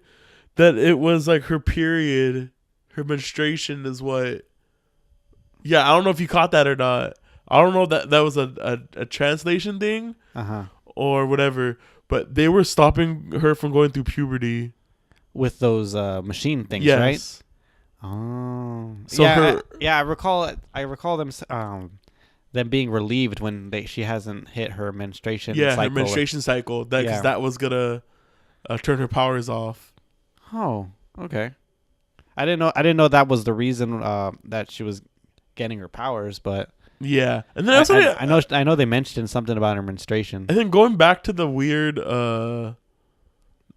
that it was like her period, her menstruation is what. Yeah, I don't know if you caught that or not. I don't know if that was a translation thing or whatever, but they were stopping her from going through puberty. With those machine things, yes. Right? Oh. So I recall them being relieved when she hasn't hit her menstruation cycle. Her menstruation cycle. Because that was going to turn her powers off. Oh, okay. I didn't know that was the reason that she was getting her powers, but yeah. And then also I know they mentioned something about her menstruation. And then going back to the weird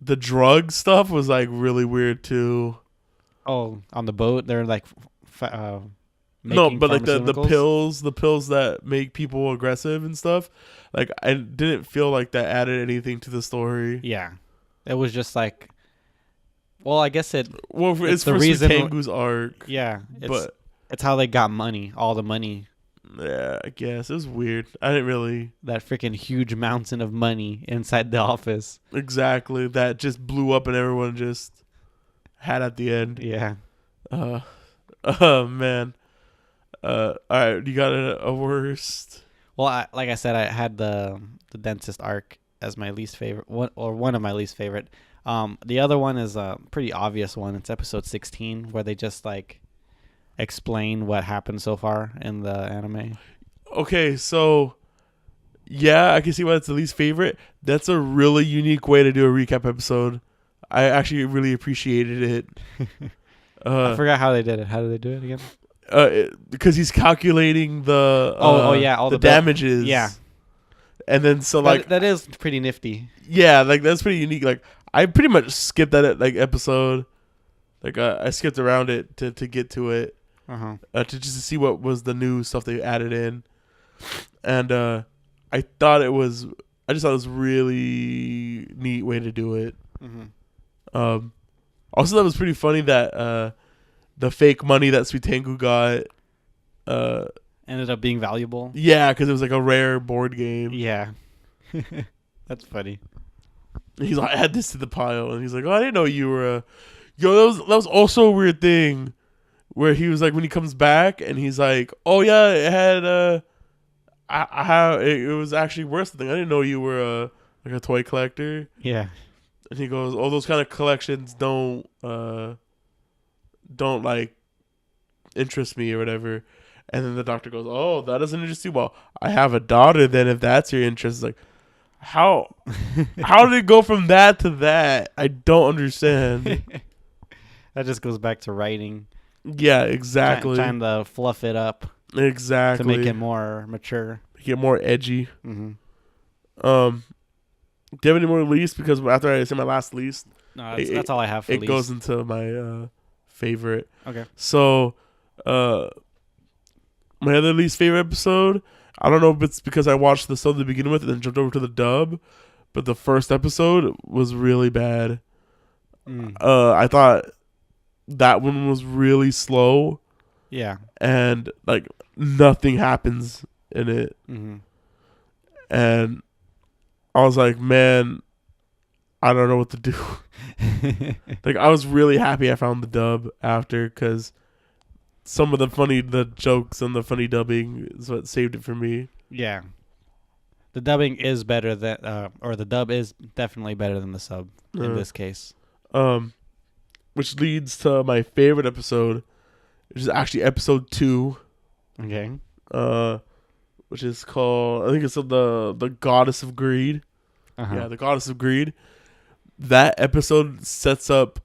the drug stuff was like really weird too. Oh, on the boat they're like no, but like the pills that make people aggressive and stuff. Like I didn't feel like that added anything to the story. Yeah. It was just like, well, I guess it's the for reason Tengu's arc. Yeah, it's how they got money, all the money. Yeah, I guess it was weird. I didn't really that freaking huge mountain of money inside the office. Exactly, that just blew up and everyone just had at the end. Yeah. Oh man. All right, you got a worst? Well, like I said, I had the dentist arc as my least favorite, one of my least favorite. The other one is a pretty obvious one. It's episode 16 where they just like explain what happened so far in the anime. Okay, so yeah, I can see why it's the least favorite. That's a really unique way to do a recap episode. I actually really appreciated it. I forgot how they did it. How did they do it again? Because he's calculating the all the damages. Yeah. And then so like that is pretty nifty. Yeah, like that's pretty unique. Like I pretty much skipped that like episode. Like I skipped around it to get to it. To just to see what was the new stuff they added in. And I thought it was I just thought it was really neat way to do it. Also, that was pretty funny that the fake money that Sweet Tengu got ended up being valuable. Yeah, because it was like a rare board game. Yeah. That's funny. He's like, add this to the pile, and he's like, oh, I didn't know you were a. Yo, that was also a weird thing, where he was like, when he comes back, and he's like, oh yeah, it had I have it was actually worth something. I didn't know you were like a toy collector. Yeah. And he goes, oh, those kind of collections don't like interest me or whatever. And then the doctor goes, oh, that doesn't interest you? Well, I have a daughter then if that's your interest. It's like, how did it go from that to that? I don't understand. That just goes back to writing. Yeah, exactly. Trying to fluff it up. Exactly. To make it more mature. Make it more edgy. Mm-hmm. Do you have any more least? Because after I say my last least, no, that's all I have for it least. goes into my favorite. Okay. So, my other least favorite episode, I don't know if it's because I watched the sub to begin with and then jumped over to the dub, but the first episode was really bad. I thought that one was really slow. Yeah. And like nothing happens in it. Mm-hmm. And I was like, man, I don't know what to do. Like, I was really happy I found the dub after, because some of the jokes and the funny dubbing is what saved it for me. Yeah. The dubbing is better than, or the dub is definitely better than the sub in this case. Which leads to my favorite episode, which is actually episode 2. Okay. Which is called, I think it's the Goddess of Greed. Uh-huh. Yeah, the Goddess of Greed. That episode sets up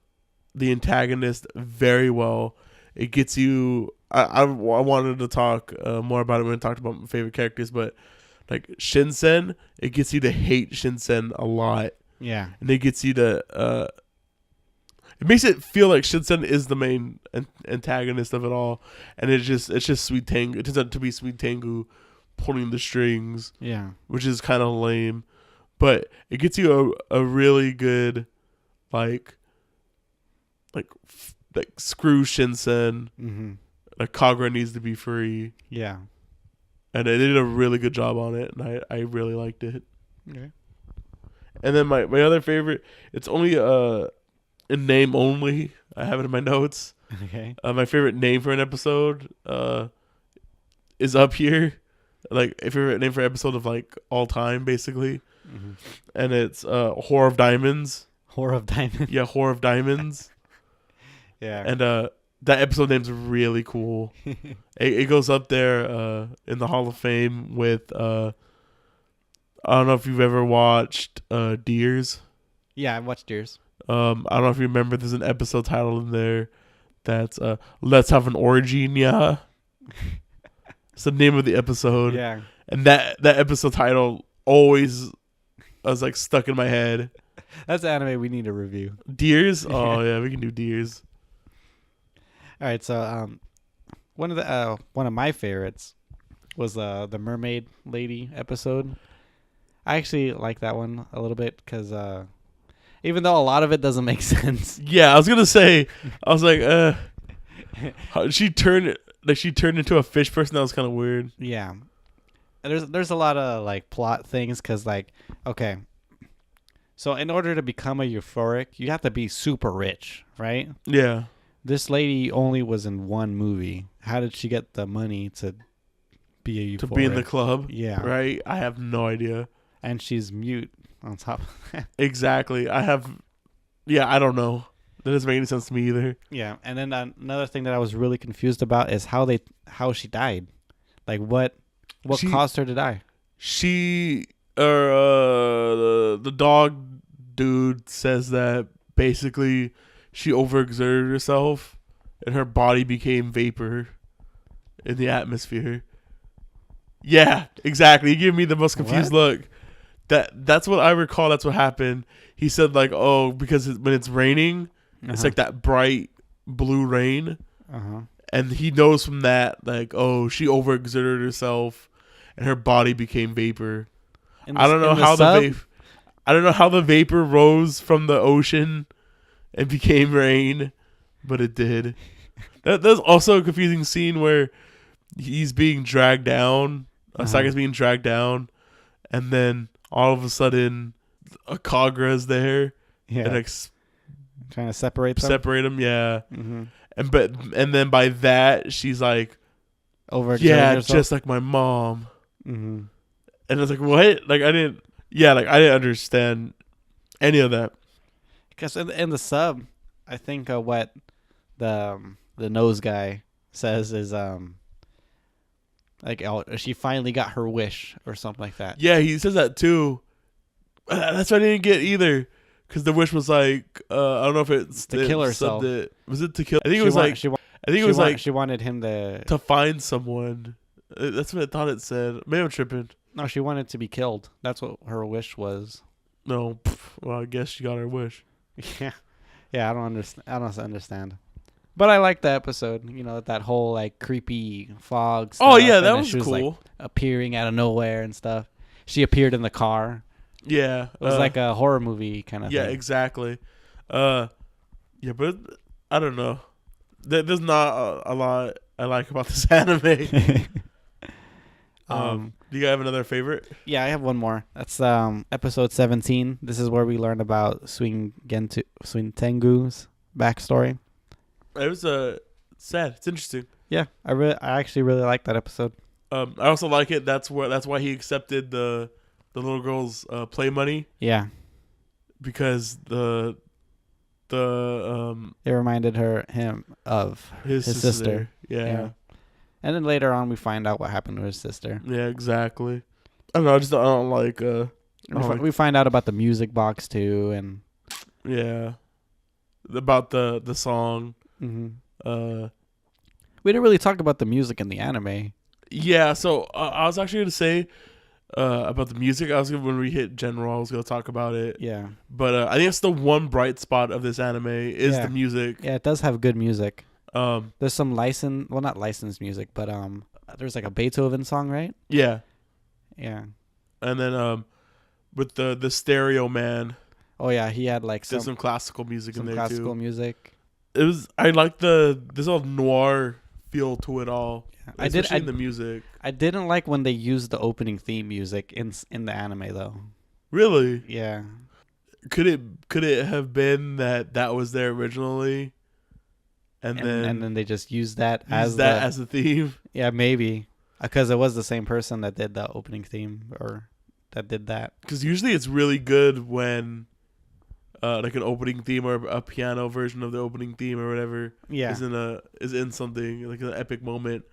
the antagonist very well. It gets you. I wanted to talk more about it when I talked about my favorite characters, but like Shinsen, it gets you to hate Shinsen a lot. Yeah, and it gets you to. It makes it feel like Shinsen is the main antagonist of it all, and it's just Sweet Tengu. It turns out to be Sweet Tengu pulling the strings. Yeah, which is kind of lame, but it gets you a really good like screw Shinsen. Mm-hmm. Like Kagura needs to be free. Yeah, and they did a really good job on it, and I really liked it. Okay. And then my other favorite, it's only in name only. I have it in my notes. Okay. My favorite name for an episode is up here. Like a favorite name for an episode of like all time, basically. Mm-hmm. And it's Whore of Diamonds. Whore of Diamonds. Yeah, Whore of Diamonds. Yeah. And that episode name's really cool. It goes up there in the Hall of Fame with I don't know if you've ever watched Deers. Yeah, I've watched Deers. I don't know if you remember, there's an episode title in there that's Let's Have an Orgy, yeah. It's the name of the episode. Yeah. And that episode title always was like stuck in my head. That's the anime we need to review. Deers? Oh yeah, we can do Deers. All right, so one of my favorites was the Mermaid Lady episode. I actually like that one a little bit because even though a lot of it doesn't make sense. Yeah, I was gonna say, I was like, she turned into a fish person. That was kind of weird. Yeah, there's a lot of like plot things because like, okay, so in order to become a euphoric, you have to be super rich, right? Yeah. This lady only was in one movie. How did she get the money to be a euphoric? To be in the club? Yeah. Right? I have no idea. And she's mute on top of that. Exactly. I don't know. That doesn't make any sense to me either. Yeah. And then another thing that I was really confused about is how she died. Like what caused her to die? She the dog dude says that basically she overexerted herself and her body became vapor in the atmosphere. Yeah, exactly. You give me the most confused look. That's what I recall. That's what happened. He said like, oh, because when it's raining, it's like that bright blue rain. And he knows from that, like, oh, she overexerted herself and her body became vapor. I don't know in how sub? I don't know how the vapor rose from the ocean and became rain, but it did. There's also a confusing scene where he's being dragged down. Saiga's being dragged down, and then all of a sudden, a Kagra's there Yeah. and Trying to separate them. separate him. Yeah, Mm-hmm. and then by that she's like, Overexerting yeah, yourself. just like my mom. Mm-hmm. And I was like, what? Like I didn't understand any of that. Because in the sub, I think what the nose guy says is like, oh, she finally got her wish or something like that. Yeah, he says that too. That's what I didn't get either. Because the wish was like, I don't know if it's To kill herself. Was it to kill? I think it was like, I think it was like she wanted him to find someone. That's what I thought it said. Maybe I'm tripping. no, she wanted to be killed. That's what her wish was. No, well, I guess she got her wish. Yeah, yeah. I don't understand. But I like the episode. You know, that whole like creepy fog stuff. Oh yeah, and that then was she was, cool. like, appearing out of nowhere and stuff. She appeared in the car. Yeah, It was like a horror movie kind of yeah, thing. exactly. Yeah, but I don't know. There's not a lot I like about this anime. Do you have another favorite? Yeah, I have one more. That's episode 17. This is where we learn about Tengu's backstory. It was sad. It's interesting. Yeah, I actually really like that episode. I also like it. That's why he accepted the little girl's play money, Yeah, because it reminded him of his sister. Yeah. And then later on, we find out what happened to his sister. Yeah, exactly. I don't know. I don't like. We find out about the music box too, and Yeah, about the song. we didn't really talk about the music in the anime. Yeah, so I was actually gonna say about the music. When we hit general, I was gonna talk about it. Yeah, But I think it's the one bright spot of this anime is the music. yeah, it does have good music. Um, There's some not licensed music, but there's like a Beethoven song, right? yeah, Yeah. and then with the stereo man, Oh yeah, he had like there's some some classical music in there classical too. music. I like this all noir feel to it all. Yeah. Especially in the music. I didn't like when they used the opening theme music in the anime though. Really? Yeah. Could it have been that was there originally, and then they just used that as the theme? Yeah, maybe because it was the same person that did the opening theme or that did that. Because usually it's really good when like an opening theme or a piano version of the opening theme or whatever Yeah. is in something like an epic moment.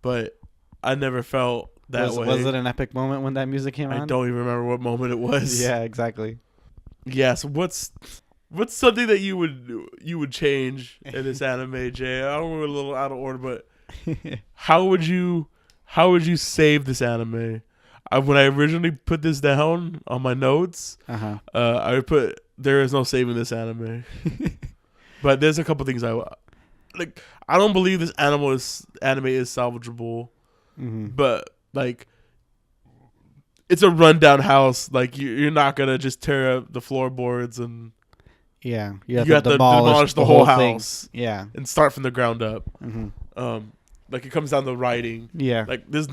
But I never felt that way. Was it an epic moment when that music came on? I don't even remember what moment it was. Yeah, exactly. Yeah. So what's something that you would change in this anime, Jay? I know we're a little out of order, but how would you save this anime? When I originally put this down on my notes, Uh-huh. I would put there is no saving this anime. But there's a couple things I like. I don't believe this anime is salvageable, but like it's a rundown house. Like you're not gonna just tear up the floorboards and Yeah. you have to demolish the whole house. Thing. Yeah. And start from the ground up. Mm-hmm. Like it comes down to writing. Yeah. Like there's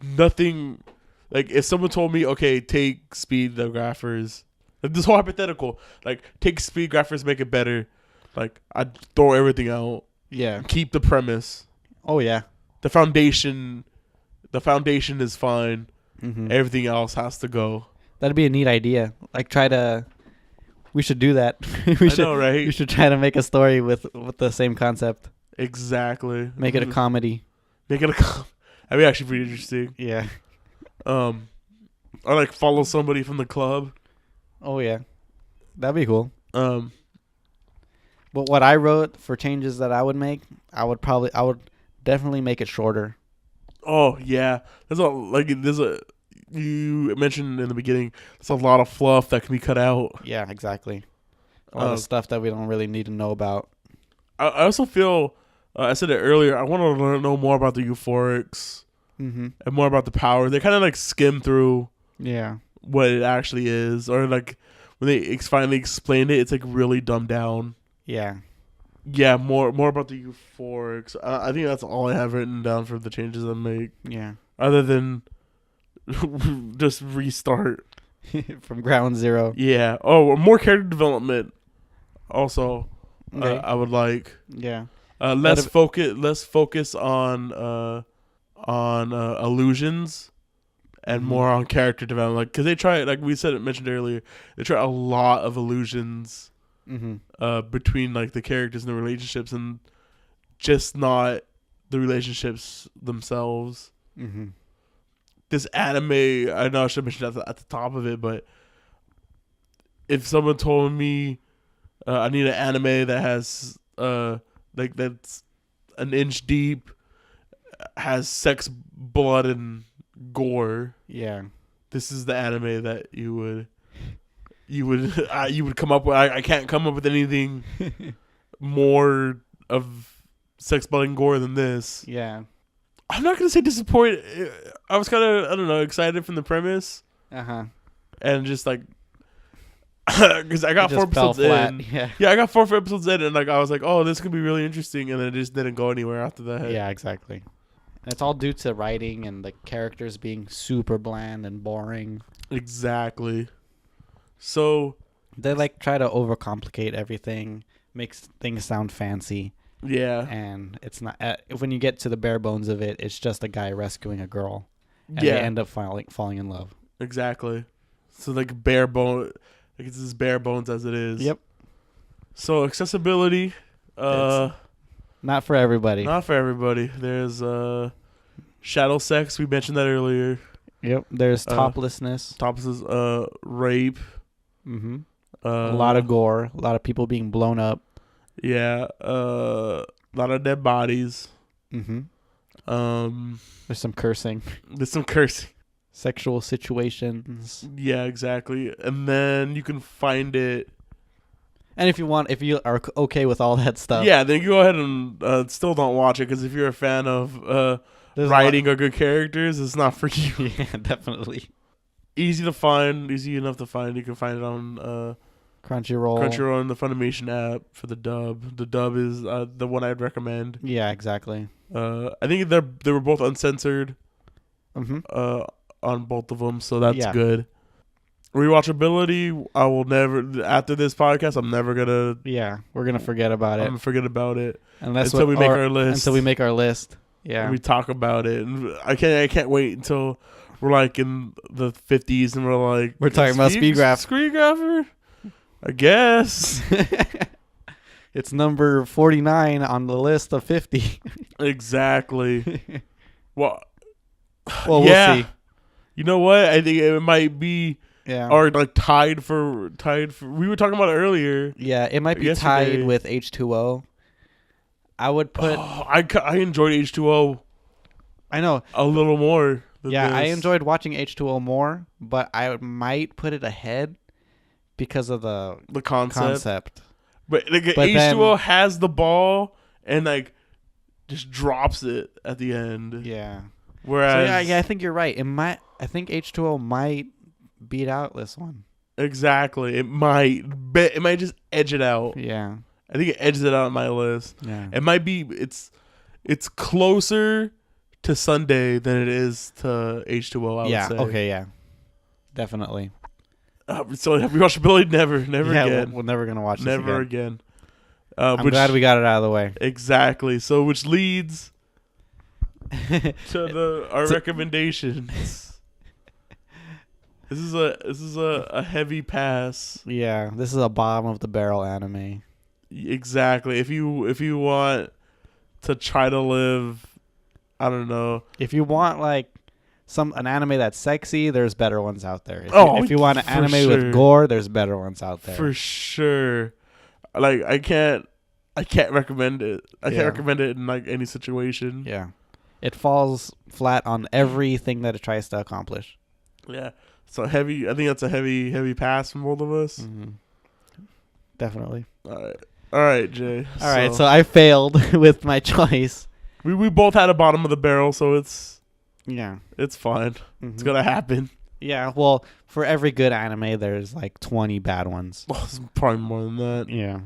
nothing. Like if someone told me, okay, take speed graphers, like this whole hypothetical, like take speed graphers, make it better. Like I'd throw everything out. Yeah. Keep the premise. Oh yeah. The foundation is fine. Mm-hmm. Everything else has to go. That'd be a neat idea. Like we should do that. I know, right? We should try to make a story with the same concept. Exactly. Make it a comedy. That'd be actually pretty interesting. Yeah. Or like follow somebody from the club. Oh yeah. That'd be cool. But what I wrote for changes that I would make, I would definitely make it shorter. Oh yeah, you mentioned in the beginning. There's a lot of fluff that can be cut out. Yeah, exactly. All the stuff that we don't really need to know about. I also feel, I said it earlier, I want to know more about the euphorics Mm-hmm. and more about the power. They kind of like skim through Yeah. what it actually is, or like when they finally explained it, it's like really dumbed down. Yeah. Yeah, more about the euphorics. I think that's all I have written down for the changes I make, Yeah. other than just restart. From ground zero. Yeah. Oh, more character development. Also, Okay. I would like Yeah. less focus on illusions and Mhm. more on character development. Because they try, like we mentioned earlier, they try a lot of illusions Mm-hmm. between like the characters and the relationships, and just not the relationships themselves. Mm-hmm. This anime, I know I should mention at the top of it, but if someone told me I need an anime that has like that's an inch deep, has sex, blood, and gore, Yeah. this is the anime that you would come up with. I can't come up with anything more of sex, blood, and gore than this. Yeah. I'm not gonna say disappointed. I was kind of, I don't know, excited from the premise, Uh-huh. and just like because I got It 4 just fell episodes flat. in. Yeah. Yeah, I got 4 episodes in, and like I was like, oh, this could be really interesting, and then it just didn't go anywhere after that. Yeah, exactly. And it's all due to writing and the characters being super bland and boring. Exactly. So They like try to overcomplicate everything, makes things sound fancy, yeah, and it's not. When you get to the bare bones of it, it's just a guy rescuing a girl, and yeah, they end up falling in love. exactly. So like bare bone, like it's as bare bones as it is. Yep. So accessibility, Not for everybody. not for everybody. There's shadow sex. We mentioned that earlier. Yep. There's Uh, toplessness. Tops is rape. Mm-hmm. A A lot of gore. A lot of people being blown up. yeah. A lot of dead bodies. Mm-hmm. Um, There's some cursing, there's some cursing. sexual situations. Yeah, exactly. And then you can find it. And if you are okay with all that stuff, Yeah, then you go ahead and still don't watch it, because if you're a fan of there's a writing or good characters, it's not for you. lot- yeah, definitely. Easy to find, easy enough to find. You can find it on Crunchyroll. Crunchyroll and the Funimation app for the dub. The dub is the one I'd recommend. Yeah, exactly. I think they were both uncensored Mm-hmm. on both of them, so that's Yeah. good. Rewatchability, I will never, after this podcast, I'm never gonna Yeah, we're gonna forget about it forget about it unless until we make our list. Until we make our list. Yeah. We talk about it, and I can't wait until we're like in the 50s and we're like, We're talking about Speedgrapher, I guess. It's number 49 on the list of 50. Exactly. Well, Well, yeah. we'll see. You know what? I think it might be, Yeah. or like tied for. We were talking about it earlier. Yeah, it might be Yesterday. tied with H2O. I would put. I enjoyed H2O I know. a little more. Than Yeah, I this. enjoyed watching H2O more, but I might put it ahead because of the the concept. But like But H2O then- has the ball and like just drops it at the end. Yeah. Whereas So yeah, I think you're right. I think H2O might beat out this one. exactly, it might just edge it out. Yeah. I think it edges it out on my list. Yeah. It might be it's closer to Sunday than it is to H2O. I yeah. would say. Okay. Yeah. Definitely. So rewatchability, never Yeah. again, We're never gonna watch this never again. again. I'm glad we got it out of the way. Exactly. So which leads to our recommendations. This is a heavy pass. Yeah. This is a bottom of the barrel anime. Exactly. If you want to try to live, I don't know. If you want like an anime that's sexy, there's better ones out there. If you want an for anime sure. with gore, there's better ones out there. For sure. Like I can't recommend it. I can't Yeah. recommend it in like any situation. Yeah. It falls flat on everything that it tries to accomplish. Yeah. So heavy. I think that's a heavy pass from both of us. Mm-hmm. Definitely. All right, Jay. All right, so I failed with my choice. we both had a bottom of the barrel, so it's Yeah. fine. Mhm. It's gonna happen. Yeah, well, for every good anime, there's like 20 bad ones. Oh, it's probably more than that. Yeah.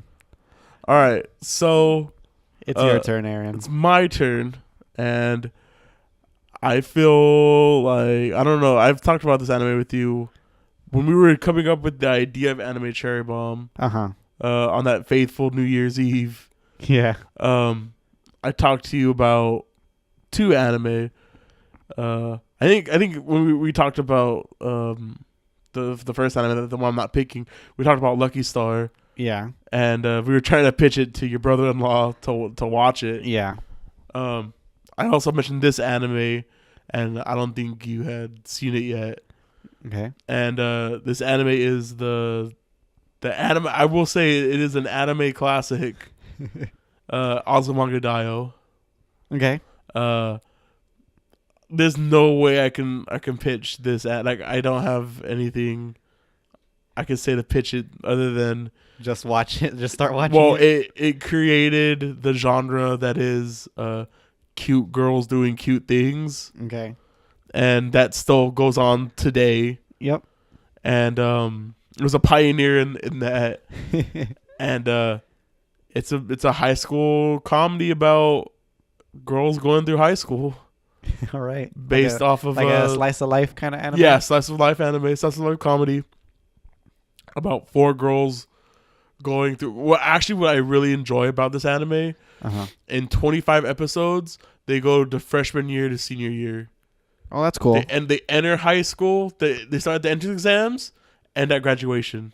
All right, so It's your turn, Aaron. it's my turn, and I feel like I don't know. I've talked about this anime with you when we were coming up with the idea of Anime Cherry Bomb Uh-huh. on that faithful New Year's Eve. Yeah. I talked to you about 2 anime. I think when we talked about the first anime, the one I'm not picking, we talked about Lucky Star, Yeah. and we were trying to pitch it to your brother-in-law to watch it. Yeah. I also mentioned this anime, and I don't think you had seen it yet. Okay. And this anime is the anime. I will say it is an anime classic. Azumanga Daioh. Okay. There's no way I can pitch this at, like, I don't have anything I can say to pitch it other than Just watch it. Just start watching well, it. it created the genre that is cute girls doing cute things, Okay. and that still goes on today. Yep. And it was a pioneer in that. And it's a high school comedy about girls going through high school, All right. based off of like a slice of life kind of anime. yeah, slice of life anime, slice of life comedy about 4 girls going through. What I really enjoy about this anime, Uh-huh. in 25 episodes, they go to freshman year to senior year. Oh, that's cool. They enter high school. They start the entrance exams and at graduation.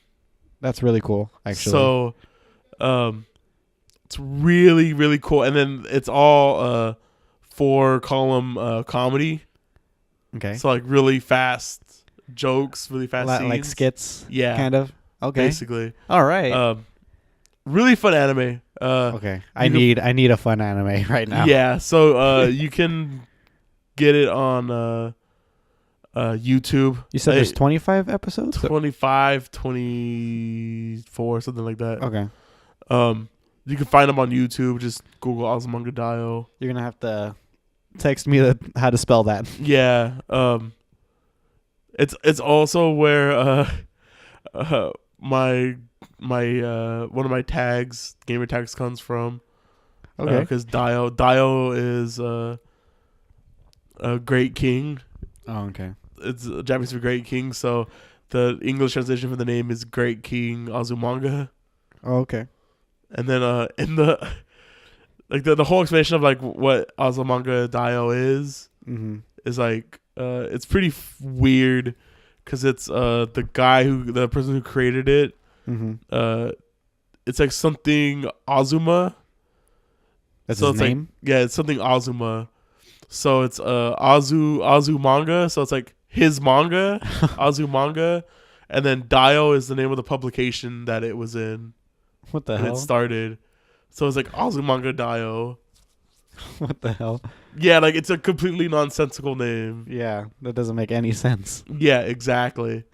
That's really cool, actually. So, it's really, really cool. And then it's all 4-column comedy. okay. So, like, really fast jokes, really fast scenes. Like skits, Yeah. kind of. Okay. Basically. All right. Really fun anime. Okay. I need a fun anime right now. Yeah. So, you can get it on YouTube. You said there's 25 episodes? 25, 24, something like that. Okay. You can find them on YouTube. Just Google Azumanga Daioh. You're going to have to text me how to spell that. Yeah. It's also where my one of my tags, gamer tags, comes from. Okay. Because Daioh is a great king. Oh, okay. It's Japanese for great king. So the English translation for the name is Great King Azumanga. Oh, okay. And then in the like the whole explanation of like what Azumanga Daioh is like it's pretty weird because it's the person who created it. It's like something Azuma. That's So his it's name? like, yeah, it's something Azuma. So it's Azu manga. So it's like his manga, Azumanga, and then Daioh is the name of the publication that it was in. What the when hell? it started. So it's like Azumanga Daioh. What the hell? Yeah, like it's a completely nonsensical name. Yeah, that doesn't make any sense. Yeah, exactly.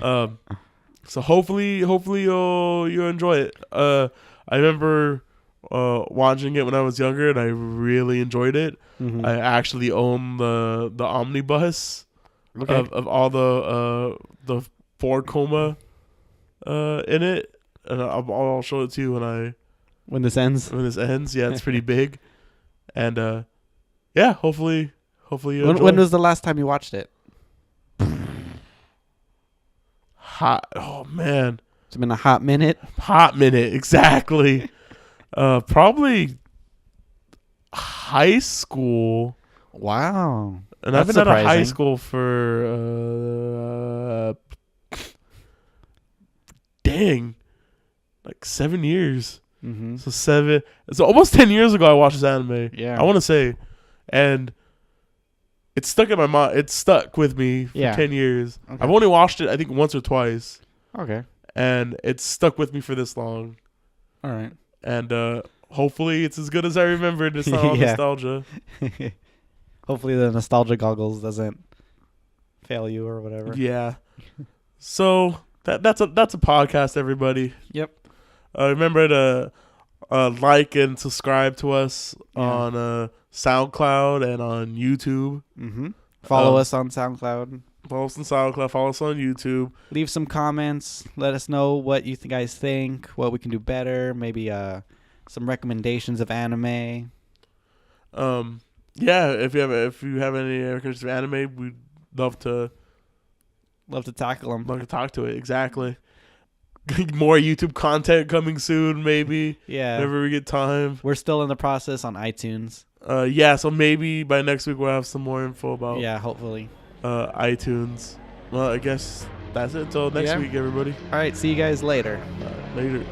So hopefully you'll enjoy it. I remember watching it when I was younger, and I really enjoyed it. I actually own the omnibus of all the 4 coma in it. And I'll show it to you when this ends. When this ends. Yeah, it's pretty big. And yeah, hopefully you enjoy. When was the last time you watched it? Oh man, It's been a hot minute. hot minute exactly. Probably high school. Wow. And That's I've been out of high surprising. school for like 7 years. Mm-hmm. So almost 10 years ago I watched this anime. Yeah. I want to say, and it's stuck in my mind. It's stuck with me for 10 years. Okay. I've only watched it I think once or twice, Okay. and it's stuck with me for this long. All right. And hopefully it's as good as I remembered. It's not all Yeah. nostalgia. Hopefully the nostalgia goggles doesn't fail you or whatever. Yeah. So that's a podcast, everybody. Yep. Remember to like and subscribe to us on SoundCloud and on YouTube. Mm-hmm. Follow us on SoundCloud. Follow us on SoundCloud. Follow us on YouTube. Leave some comments. Let us know what you guys think, what we can do better. Maybe some recommendations of anime. Yeah, if you have any recommendations of anime, we'd love to tackle them. love to talk to it. Exactly. More YouTube content coming soon, maybe. Yeah. Whenever we get time. We're still in the process on iTunes. Yeah, so maybe by next week we'll have some more info about Hopefully. iTunes. Well, I guess that's it. Until next week, everybody. All right. See you guys later. Later.